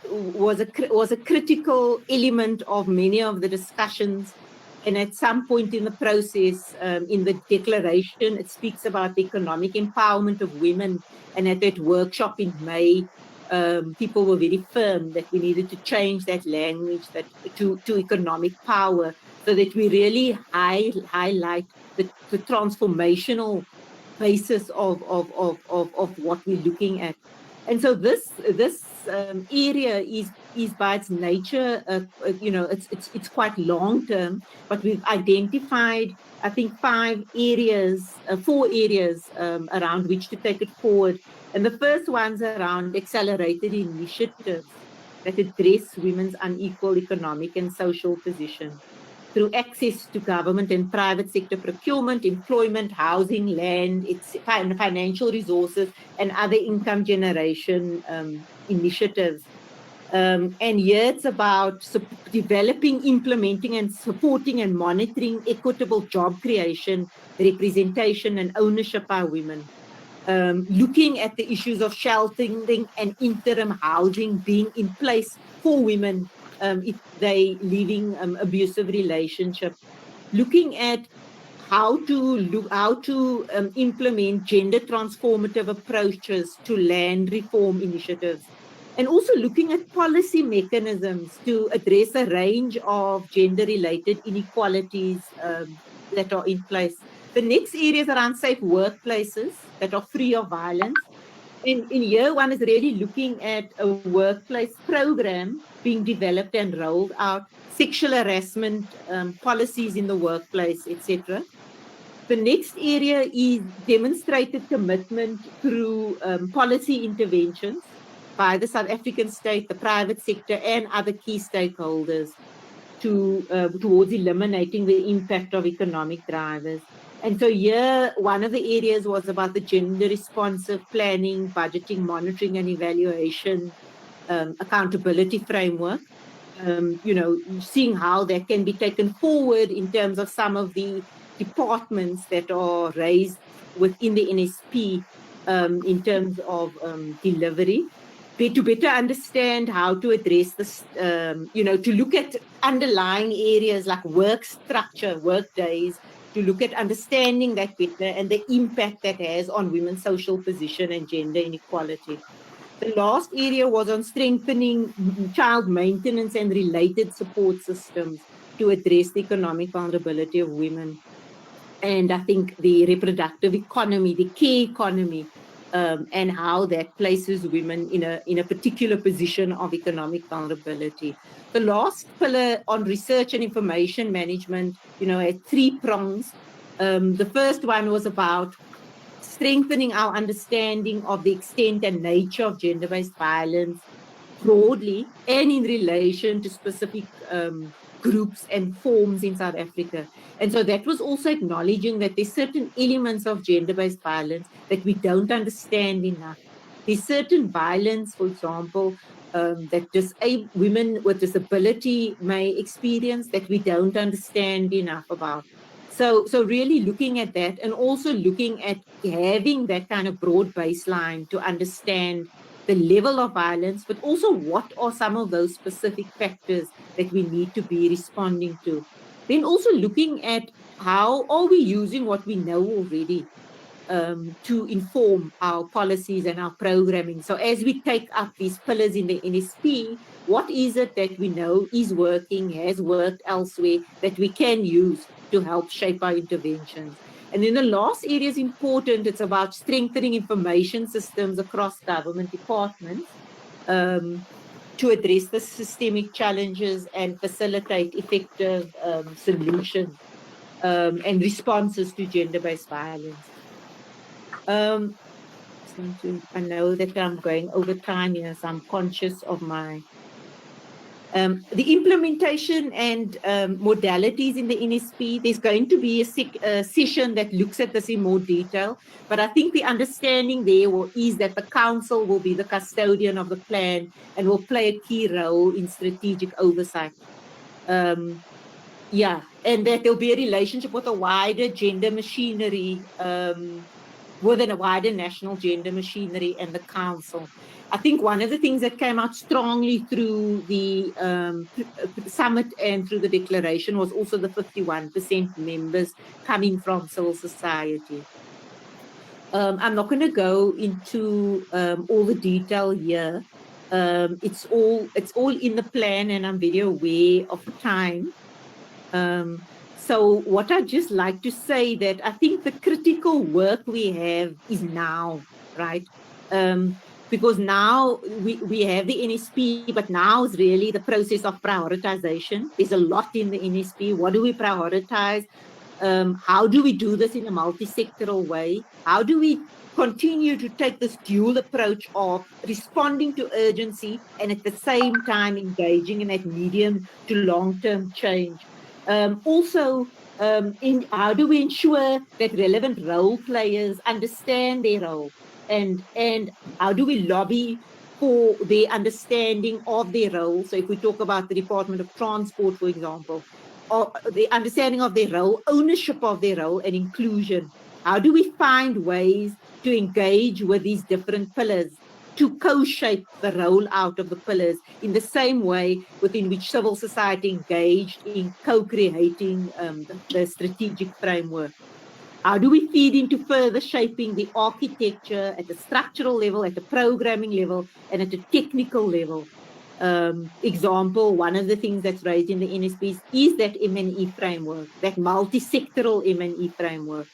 was a critical element of many of the discussions. And at some point in the process, in the declaration, it speaks about the economic empowerment of women. And at that workshop in May, people were very firm that we needed to change that language to economic power, so that we really highlight the transformational basis of what we're looking at. And so this area is by its nature, it's quite long term, but we've identified, I think, 4 areas around which to take it forward. And the first one's around accelerated initiatives that address women's unequal economic and social position through access to government and private sector procurement, employment, housing, land, financial resources, and other income generation initiatives. And here it's about developing, implementing, and supporting and monitoring equitable job creation, representation, and ownership by women. Looking at the issues of sheltering and interim housing being in place for women if they leaving abusive relationship, looking at how to implement gender transformative approaches to land reform initiatives, and also looking at policy mechanisms to address a range of gender-related inequalities that are in place. The next area is around safe workplaces that are free of violence. In year one is really looking at a workplace program being developed and rolled out, sexual harassment policies in the workplace, etc. The next area is demonstrated commitment through policy interventions by the South African state, the private sector, and other key stakeholders towards eliminating the impact of economic drivers. And so here, one of the areas was about the gender responsive planning, budgeting, monitoring, and evaluation accountability framework. Seeing how that can be taken forward in terms of some of the departments that are raised within the NSP in terms of delivery. To better understand how to address this, to look at underlying areas like work structure, work days, to look at understanding that better and the impact that has on women's social position and gender inequality. The last area was on strengthening child maintenance and related support systems to address the economic vulnerability of women. and I think the reproductive economy, the care economy, and how that places women in a particular position of economic vulnerability. The last pillar on research and information management, had 3 prongs. The first one was about strengthening our understanding of the extent and nature of gender-based violence broadly and in relation to specific groups and forms in South Africa. And so that was also acknowledging that there's certain elements of gender-based violence that we don't understand enough. There's certain violence, for example, that women with disability may experience that we don't understand enough about. So really looking at that, and also looking at having that kind of broad baseline to understand the level of violence, but also what are some of those specific factors that we need to be responding to. Then also looking at how are we using what we know already to inform our policies and our programming. So as we take up these pillars in the NSP, what is it that we know is working, has worked elsewhere, that we can use to help shape our interventions? And then the last area is important. It's about strengthening information systems across government departments to address the systemic challenges and facilitate effective solutions and responses to gender-based violence. I know that I'm going over time here, so I'm conscious of my the implementation and modalities in the NSP. There's going to be a session that looks at this in more detail, but I think the understanding there is that the council will be the custodian of the plan and will play a key role in strategic oversight. Yeah, and that there'll be a relationship with a wider gender machinery, within a wider national gender machinery and the council. I think one of the things that came out strongly through the summit and through the declaration was also the 51% members coming from civil society. I'm not going to go into all the detail here. It's all in the plan, and I'm very aware of time. So what I'd just like to say that I think the critical work we have is now, right? Because now we have the NSP, but now is really the process of prioritization. There's a lot in the NSP. What do we prioritize? How do we do this in a multi-sectoral way? How do we continue to take this dual approach of responding to urgency and at the same time engaging in that medium to long-term change? Also, how do we ensure that relevant role players understand their role? And how do we lobby for the understanding of their role? So if we talk about the Department of Transport, for example, or the understanding of their role, ownership of their role, and inclusion. How do we find ways to engage with these different pillars to co-shape the rollout of the pillars in the same way within which civil society engaged in co-creating the strategic framework? How do we feed into further shaping the architecture at the structural level, at the programming level, and at the technical level? Example, one of the things that's raised in the NSPs is that M&E framework, that multi-sectoral M&E framework.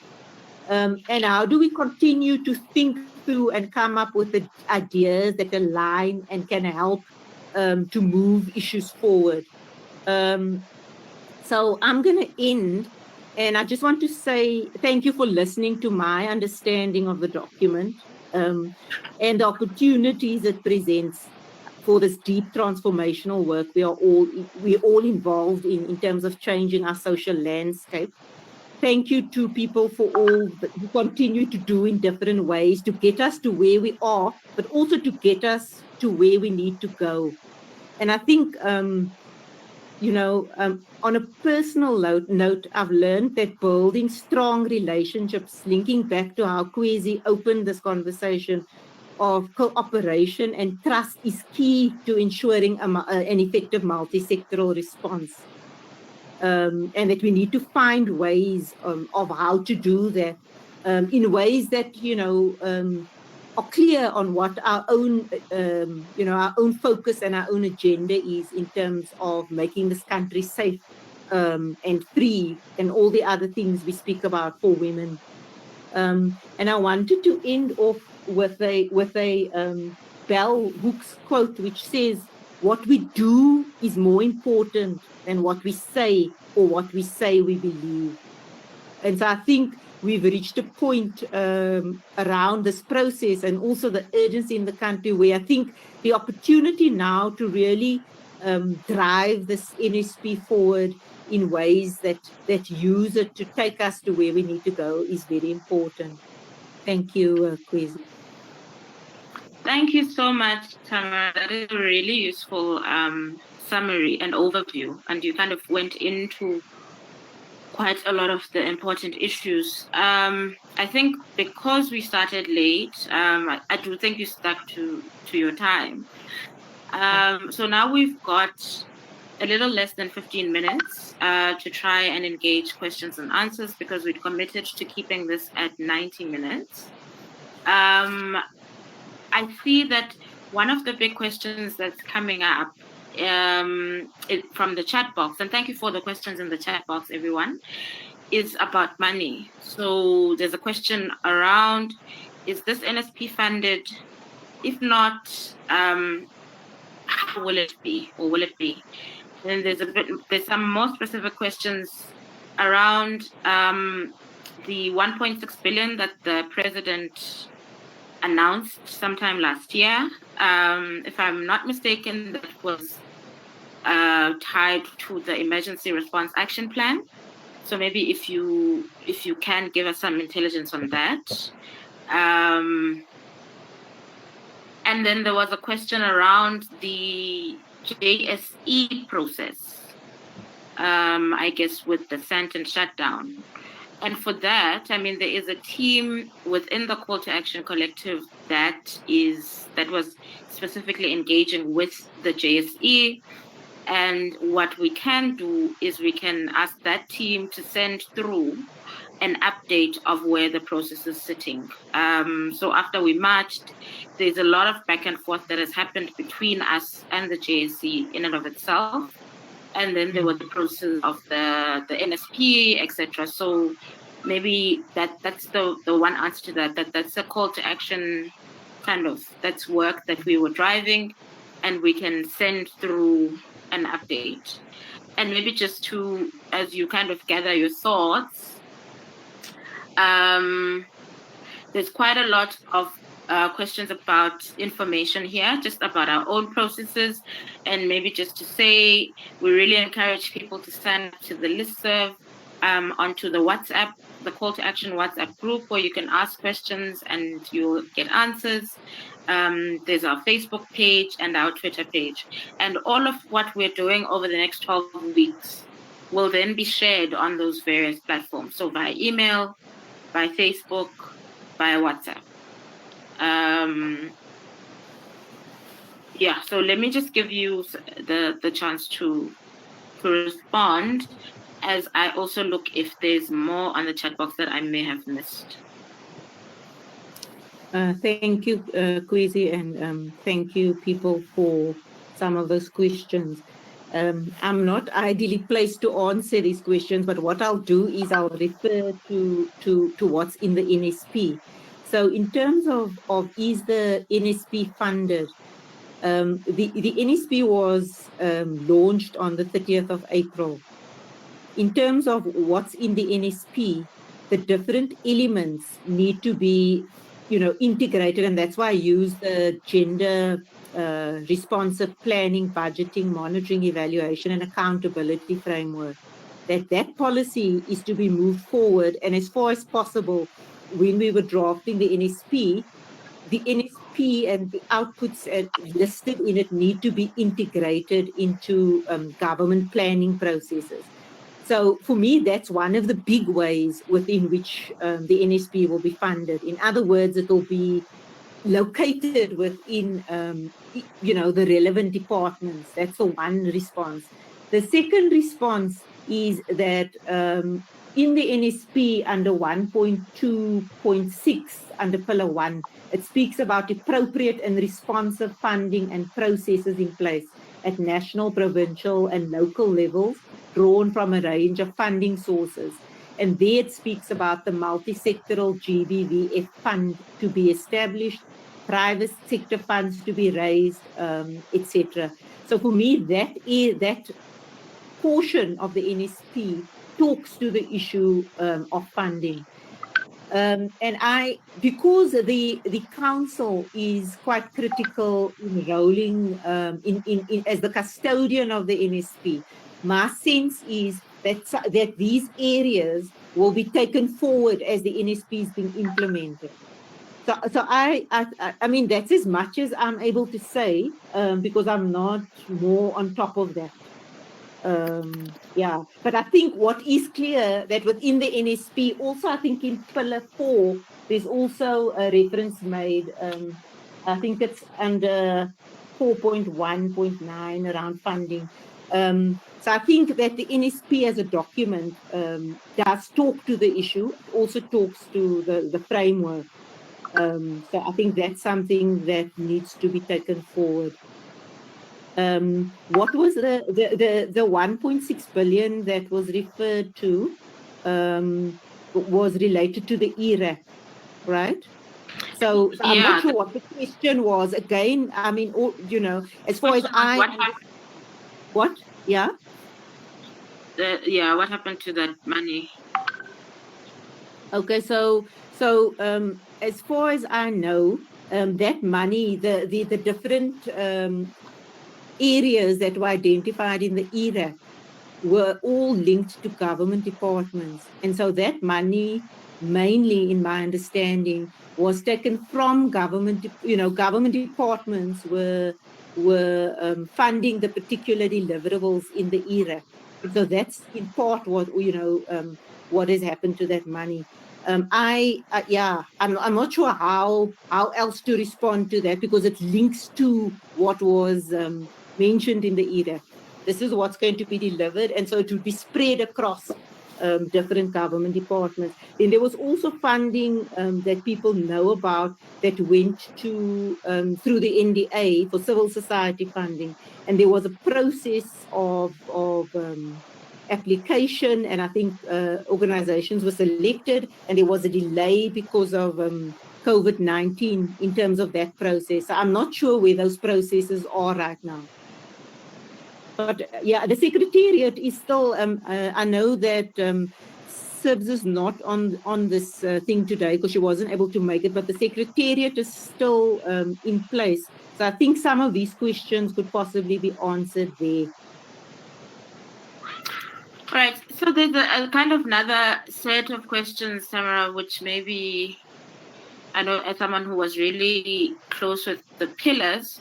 And how do we continue to think through and come up with the ideas that align and can help to move issues forward? So I'm going to end, and I just want to say thank you for listening to my understanding of the document and the opportunities it presents for this deep transformational work we're all involved in terms of changing our social landscape. Thank you to people for all that you continue to do in different ways to get us to where we are, but also to get us to where we need to go. And I think, on a personal note, I've learned that building strong relationships, linking back to how Kwesi opened this conversation of cooperation and trust, is key to ensuring an effective multi-sectoral response. And that we need to find ways of how to do that in ways that, are clear on what our own, our own focus and our own agenda is in terms of making this country safe and free, and all the other things we speak about for women. And I wanted to end off with a bell hooks quote, which says, "What we do is more important than what we say or what we say we believe." And so I think we've reached a point around this process, and also the urgency in the country, where I think the opportunity now to really drive this NSP forward in ways that use it to take us to where we need to go is very important. Thank you, Kwezi. Thank you so much, Tamara. That is a really useful summary and overview, and you kind of went into quite a lot of the important issues. I think because we started late, I do think you stuck to your time. So now we've got a little less than 15 minutes to try and engage questions and answers, because we'd committed to keeping this at 90 minutes. I see that one of the big questions that's coming up from the chat box, and thank you for the questions in the chat box, everyone, is about money. So there's a question around, is this NSP funded? If not, how will it be, or will it be? And there's some more specific questions around the 1.6 billion that the president announced sometime last year. If I'm not mistaken, that was tied to the emergency response action plan. So maybe if you can give us some intelligence on that. And then there was a question around the JSE process, I guess with the Sandton shutdown. And for that, I mean, there is a team within the Call to Action Collective that was specifically engaging with the JSE. And what we can do is we can ask that team to send through an update of where the process is sitting. So after we marched, there's a lot of back and forth that has happened between us and the JSE in and of itself. And then there was the process of the NSP, etc. So maybe that's the one answer to that. That's a call to action, kind of, that's work that we were driving, and we can send through an update. And maybe just to, as you kind of gather your thoughts, there's quite a lot of questions about information here, just about our own processes. And maybe just to say, we really encourage people to sign up to the listserv, onto the WhatsApp, the Call to Action WhatsApp group, where you can ask questions and you'll get answers. There's our Facebook page and our Twitter page. And all of what we're doing over the next 12 weeks will then be shared on those various platforms. So via email, by Facebook, via WhatsApp. Yeah, so let me just give you the chance to respond, as I also look if there's more on the chat box that I may have missed. Thank you, Kwezi, and thank you, people, for some of those questions. I'm not ideally placed to answer these questions, but what I'll do is I'll refer to what's in the NSP. So in terms of is the NSP funded, the NSP was launched on the 30th of April. In terms of what's in the NSP, the different elements need to be, integrated, and that's why I use the gender responsive planning, budgeting, monitoring, evaluation, and accountability framework. That policy is to be moved forward, and as far as possible, when we were drafting the NSP and the outputs listed in it need to be integrated into government planning processes. So for me, that's one of the big ways within which the NSP will be funded. In other words, it will be located within, the relevant departments. That's the one response. The second response is that in the NSP under 1.2.6, under Pillar 1, it speaks about appropriate and responsive funding and processes in place at national, provincial, and local levels drawn from a range of funding sources. And there it speaks about the multi-sectoral GBVF fund to be established, private sector funds to be raised, etc. So for me, that portion of the NSP talks to the issue of funding. And because the council is quite critical in rolling as the custodian of the NSP, my sense is that these areas will be taken forward as the NSP is being implemented. So I mean, that's as much as I'm able to say, because I'm not more on top of that. Yeah, but I think what is clear that within the NSP, also I think in Pillar 4, there's also a reference made, I think it's under 4.1.9 around funding. So I think that the NSP as a document does talk to the issue, also talks to the framework. So I think that's something that needs to be taken forward. What was the 1.6 billion that was referred to was related to the ERAP, right? So I'm not sure what the question was. Again, I mean, you know, as far as what? Yeah. What happened to that money? Okay, so as far as I know, that money, the different areas that were identified in the ERAP were all linked to government departments. And so that money, mainly in my understanding, was taken from government, you know, government departments were funding the particular deliverables in the ERAP. So that's in part what, you know, what has happened to that money. I'm not sure how else to respond to that, because it links to what was mentioned in the ERAP. This is what's going to be delivered, and so it will be spread across different government departments. Then there was also funding that people know about that went to through the NDA for civil society funding, and there was a process of application, and I think organizations were selected, and there was a delay because of COVID-19 in terms of that process. So I'm not sure where those processes are right now. But yeah, the Secretariat is still, I know that Sibs is not on this thing today because she wasn't able to make it, but the Secretariat is still in place. So I think some of these questions could possibly be answered there. Right. So there's a kind of another set of questions, Tamara, which maybe, I know as someone who was really close with the pillars,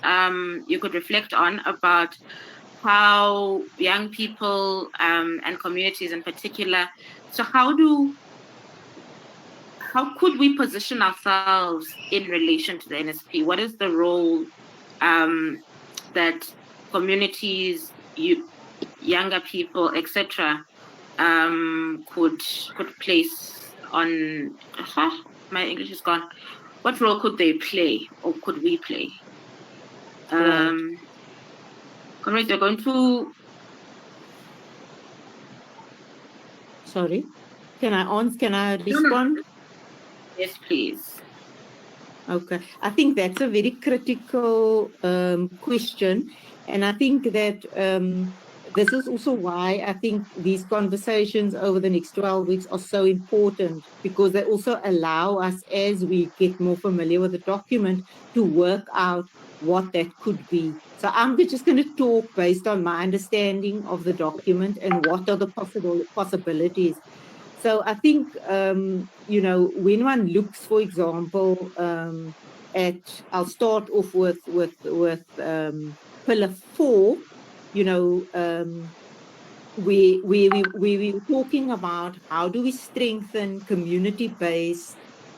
you could reflect on about how young people and communities in particular, so how could we position ourselves in relation to the NSP? What is the role that communities, younger people, etc., could place on? My English is gone. What role could they play, or could we play? Comrades, you're going to. Sorry, can I respond? Yes, please. Okay, I think that's a very critical question, and I think that this is also why I think these conversations over the next 12 weeks are so important, because they also allow us, as we get more familiar with the document, to work out what that could be. So I'm just going to talk based on my understanding of the document and what are the possibilities. So I think, you know, when one looks, for example, I'll start off with Pillar 4, you know, we were talking about how do we strengthen community-based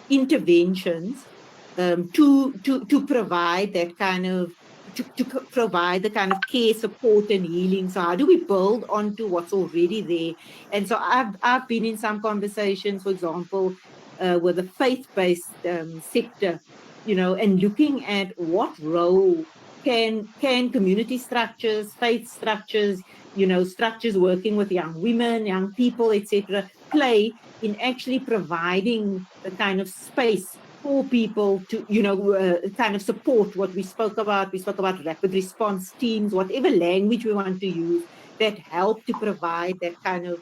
interventions to provide that kind of to provide the kind of care, support, and healing. So how do we build onto what's already there? And so I've been in some conversations, for example, with the faith-based sector, you know, and looking at what role can community structures, faith structures, structures working with young women, young people, etc., play in actually providing the kind of space for people to, kind of support what we spoke about. We spoke about rapid response teams, whatever language we want to use, that help to provide that kind of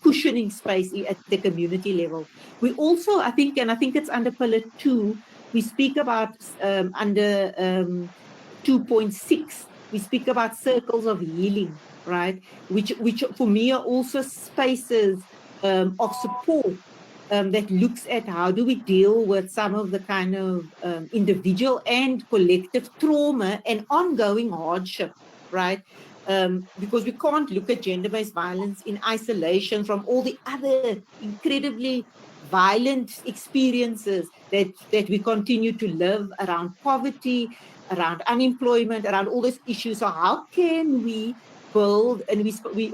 cushioning space at the community level. We also, I think it's under pillar 2, we speak about under 2.6, we speak about circles of healing, right? Which for me are also spaces of support that looks at how do we deal with some of the kind of individual and collective trauma and ongoing hardship, right? Because we can't look at gender-based violence in isolation from all the other incredibly violent experiences that we continue to live around poverty, around unemployment, around all those issues. So how can we build, and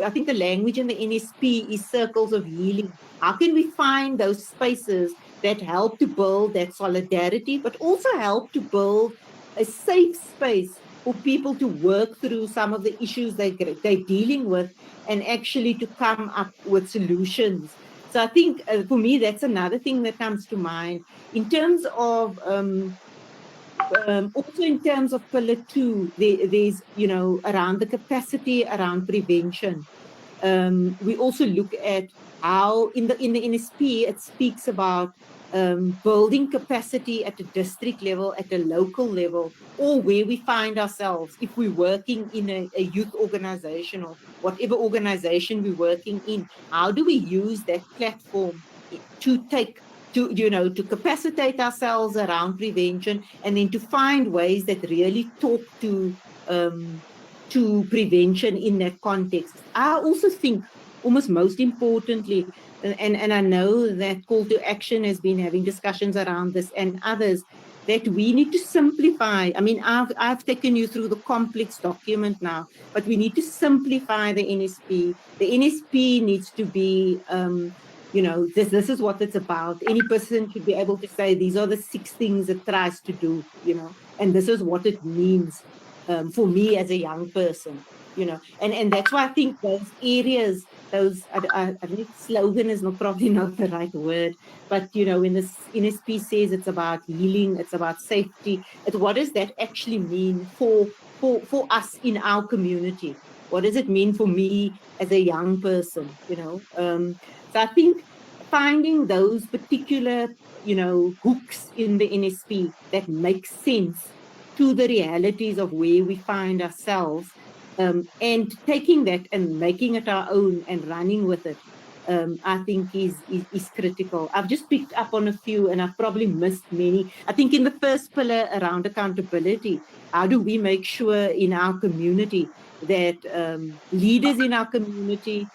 I think the language in the NSP is circles of healing. How can we find those spaces that help to build that solidarity, but also help to build a safe space for people to work through some of the issues they're dealing with and actually to come up with solutions? So I think for me, that's another thing that comes to mind. In terms of, also in terms of pillar 2, there's, around the capacity around prevention. We also look at how in the NSP, it speaks about building capacity at a district level, at a local level, or where we find ourselves. If we're working in a youth organization or whatever organization we're working in, how do we use that platform to to capacitate ourselves around prevention, and then to find ways that really talk to prevention in that context. I also think, almost most importantly, and I know that Call to Action has been having discussions around this and others, that we need to simplify. I mean, I've taken you through the complex document now, but we need to simplify the NSP. The NSP needs to be, this is what it's about. Any person should be able to say, these are the 6 things it tries to do, and this is what it means for me as a young person, and that's why I think those areas, I think slogan is probably not the right word, but when this NSP says it's about healing, it's about safety, what does that actually mean for us in our community? What does it mean for me as a young person? So I think finding those particular hooks in the NSP that make sense to the realities of where we find ourselves, and taking that and making it our own and running with it, I think is critical. I've just picked up on a few and I've probably missed many. I think in the first pillar around accountability, how do we make sure in our community that leaders in our community,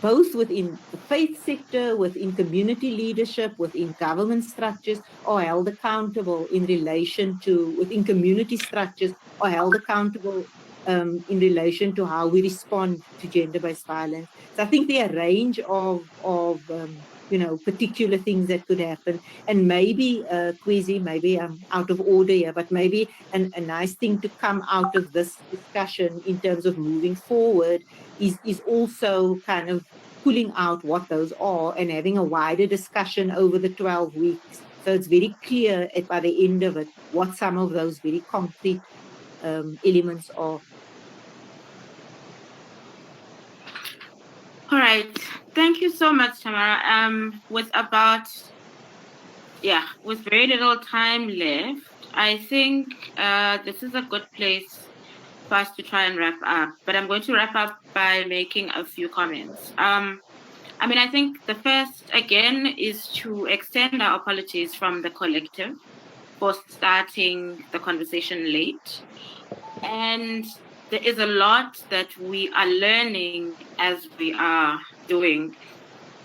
both within the faith sector, within community leadership, within government structures, are held accountable in relation to, within community structures, are held accountable in relation to how we respond to gender-based violence. So I think there are a range of particular things that could happen. And maybe, Kwezi, maybe I'm out of order here, but maybe a nice thing to come out of this discussion in terms of moving forward is also kind of pulling out what those are and having a wider discussion over the 12 weeks. So it's very clear by the end of it what some of those very concrete elements are. All right. Thank you so much, Tamara. With very little time left, I think this is a good place for us to try and wrap up. But I'm going to wrap up by making a few comments. I think the first, again, is to extend our apologies from the collective for starting the conversation late. And there is a lot that we are learning as we are doing,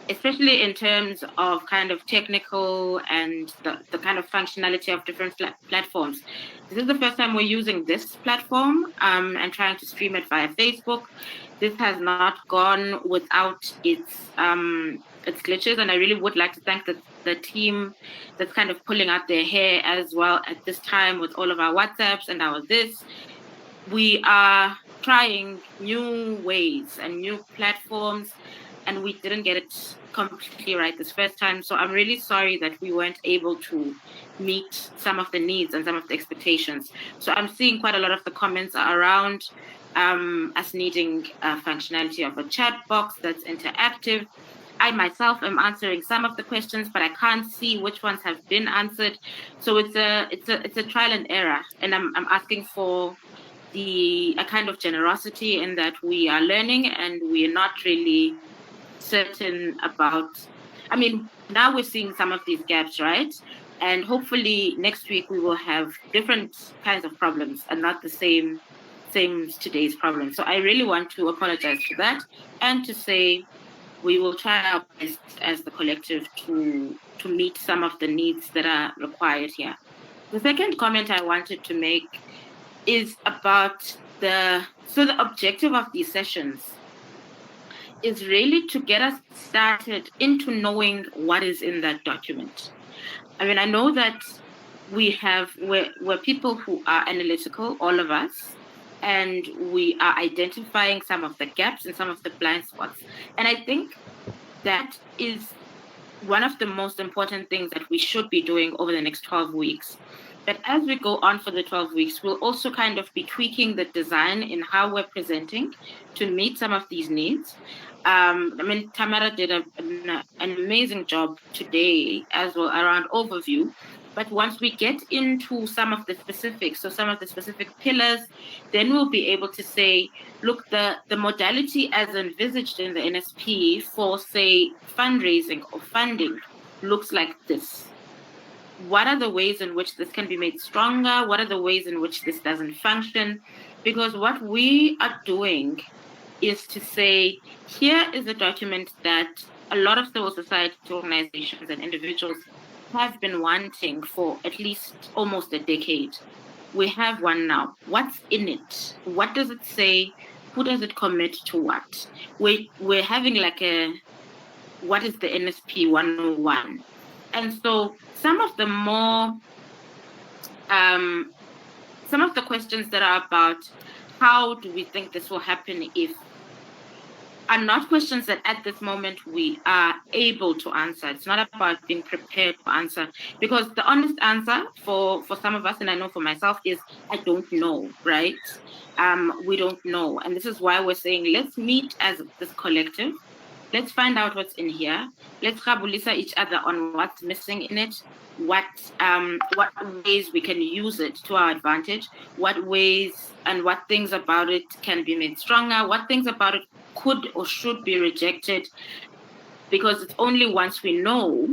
especially in terms of kind of technical and the kind of functionality of different platforms. This is the first time we're using this platform and trying to stream it via Facebook. This has not gone without its its glitches, and I really would like to thank the team that's kind of pulling out their hair as well at this time with all of our WhatsApps and our this. We are trying new ways and new platforms, and we didn't get it completely right this first time. So I'm really sorry that we weren't able to meet some of the needs and some of the expectations. So I'm seeing quite a lot of the comments are around us needing functionality of a chat box that's interactive. I myself am answering some of the questions, but I can't see which ones have been answered. So it's a trial and error, and I'm asking for a kind of generosity in that we are learning and we are not really certain about. I mean, now we're seeing some of these gaps, right? And hopefully next week we will have different kinds of problems and not the same as today's problem. So I really want to apologize for that and to say we will try our best as the collective to meet some of the needs that are required here. The second comment I wanted to make is about the objective of these sessions is really to get us started into knowing what is in that document. I mean, I know that we're people who are analytical, all of us, and we are identifying some of the gaps and some of the blind spots. And I think that is one of the most important things that we should be doing over the next 12 weeks. But as we go on for the 12 weeks, we'll also kind of be tweaking the design in how we're presenting to meet some of these needs. I mean, Tamara did an amazing job today as well around overview. But once we get into some of the specifics, so some of the specific pillars, then we'll be able to say, look, the modality as envisaged in the NSP for, say, fundraising or funding looks like this. What are the ways in which this can be made stronger? What are the ways in which this doesn't function? Because what we are doing is to say, here is a document that a lot of civil society organizations and individuals have been wanting for at least almost a decade. We have one now. What's in it? What does it say? Who does it commit to what? We're having like what is the NSP 101? And so some of the more, some of the questions that are about how do we think this will happen if are not questions that at this moment we are able to answer. It's not about being prepared to answer, because the honest answer for some of us, and I know for myself, is I don't know, right? We don't know. And this is why we're saying, let's meet as this collective. Let's find out what's in here. Let's rabulisa each other on what's missing in it, what ways we can use it to our advantage, what ways and what things about it can be made stronger, what things about it could or should be rejected, because it's only once we know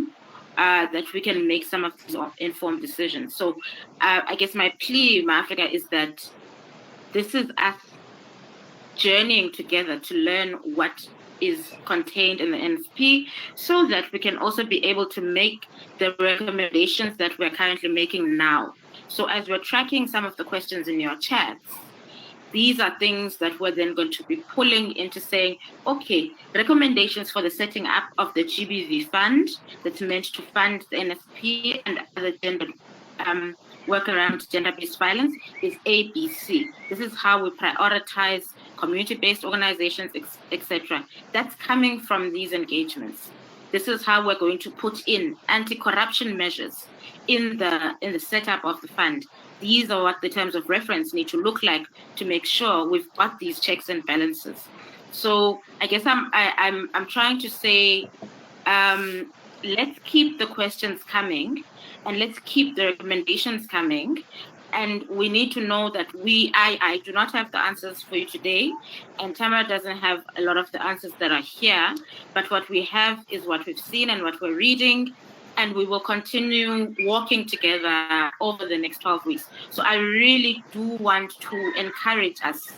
that we can make some of these informed decisions. So I guess my plea, Africa, is that this is us journeying together to learn what is contained in the NSP, so that we can also be able to make the recommendations that we're currently making now. So as we're tracking some of the questions in your chats, these are things that we're then going to be pulling into saying, okay, recommendations for the setting up of the GBV fund that's meant to fund the NSP and other gender work around gender-based violence is ABC. This is how we prioritize community-based organizations, etc. That's coming from these engagements. This is how we're going to put in anti-corruption measures in the setup of the fund. These are what the terms of reference need to look like to make sure we've got these checks and balances. So I guess I'm trying to say, let's keep the questions coming and let's keep the recommendations coming. And we need to know that I do not have the answers for you today, and Tamara doesn't have a lot of the answers that are here, but what we have is what we've seen and what we're reading, and we will continue working together over the next 12 weeks. So I really do want to encourage us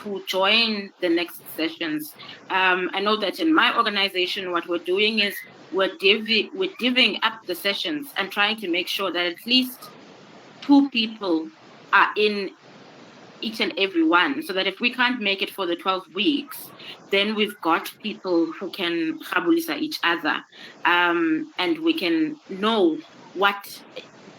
to join the next sessions. I know that in my organization, what we're doing is we're divvying up the sessions and trying to make sure that at least 2 people are in each and every one, so that if we can't make it for the 12 weeks, then we've got people who can khabulisa each other, and we can know what.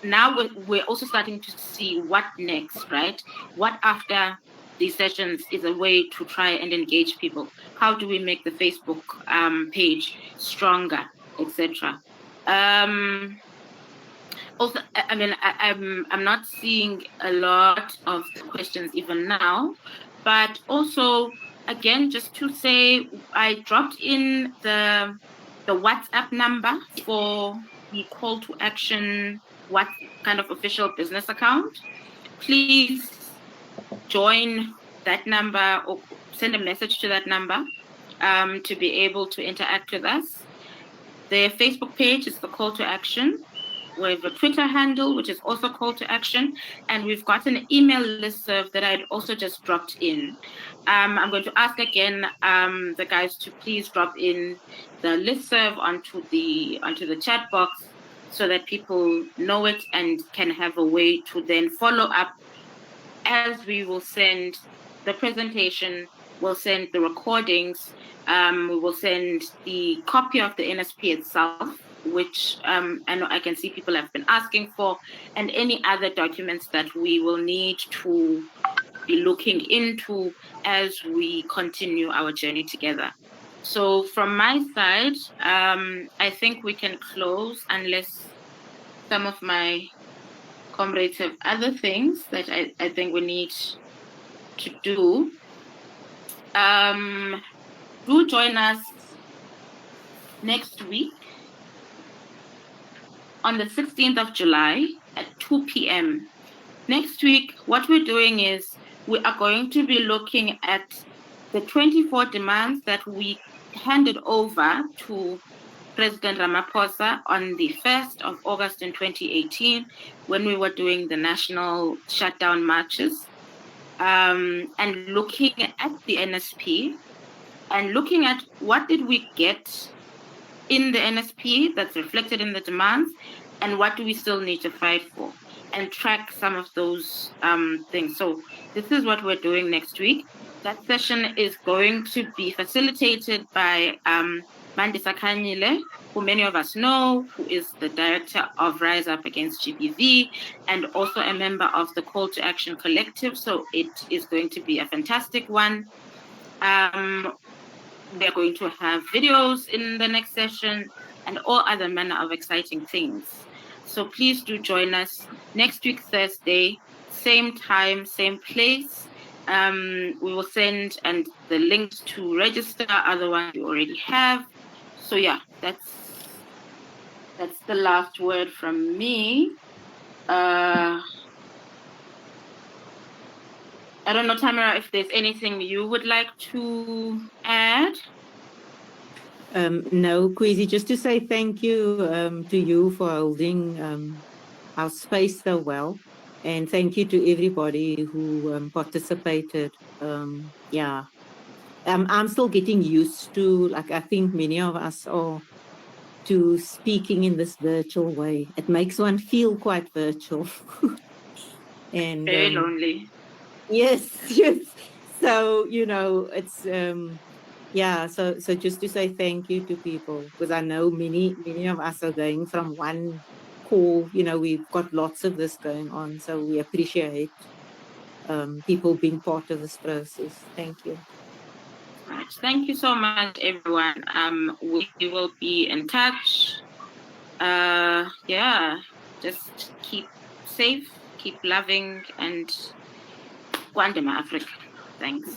Now we're also starting to see what next, right? What after these sessions is a way to try and engage people. How do we make the Facebook page stronger, etc. Also, I mean, I'm not seeing a lot of the questions even now, but also, again, just to say, I dropped in the WhatsApp number for the call to action, what kind of official business account. Please join that number or send a message to that number to be able to interact with us. The Facebook page is the call to action. We have a Twitter handle, which is also call to action. And we've got an email listserv that I'd also just dropped in. I'm going to ask again the guys to please drop in the listserv onto the chat box so that people know it and can have a way to then follow up as we will send the presentation, we'll send the recordings, we will send the copy of the NSP itself, which I know I can see people have been asking for, and any other documents that we will need to be looking into as we continue our journey together. So from my side, I think we can close unless some of my comrades have other things that I think we need to do. Do join us next week on the 16th of July at 2 p.m. Next week, what we're doing is we are going to be looking at the 24 demands that we handed over to President Ramaphosa on the 1st of August in 2018, when we were doing the national shutdown marches, and looking at the NSP and looking at what did we get in the NSP that's reflected in the demands, and what do we still need to fight for, and track some of those things. So this is what we're doing next week. That session is going to be facilitated by Mandisa Kanyile, who many of us know, who is the director of Rise Up Against GBV and also a member of the Call to Action Collective. So it is going to be a fantastic one. We're going to have videos in the next session and all other manner of exciting things. So please do join us next week, Thursday, same time, same place. We will send and the links to register, other ones you already have. So yeah, that's the last word from me. I don't know, Tamara, if there's anything you would like to add. No, Kwesi, just to say thank you to you for holding our space so well. And thank you to everybody who participated. Yeah, I'm still getting used to, like I think many of us are, to speaking in this virtual way. It makes one feel quite virtual. And very lonely. Yes, yes. So, you know, it's yeah, so just to say thank you to people, because I know many of us are going from one call, you know, we've got lots of this going on, so we appreciate people being part of this process. Thank you. Right. Thank you so much, everyone. We will be in touch. Yeah, just keep safe, keep loving, and Gwandema Africa. Thanks.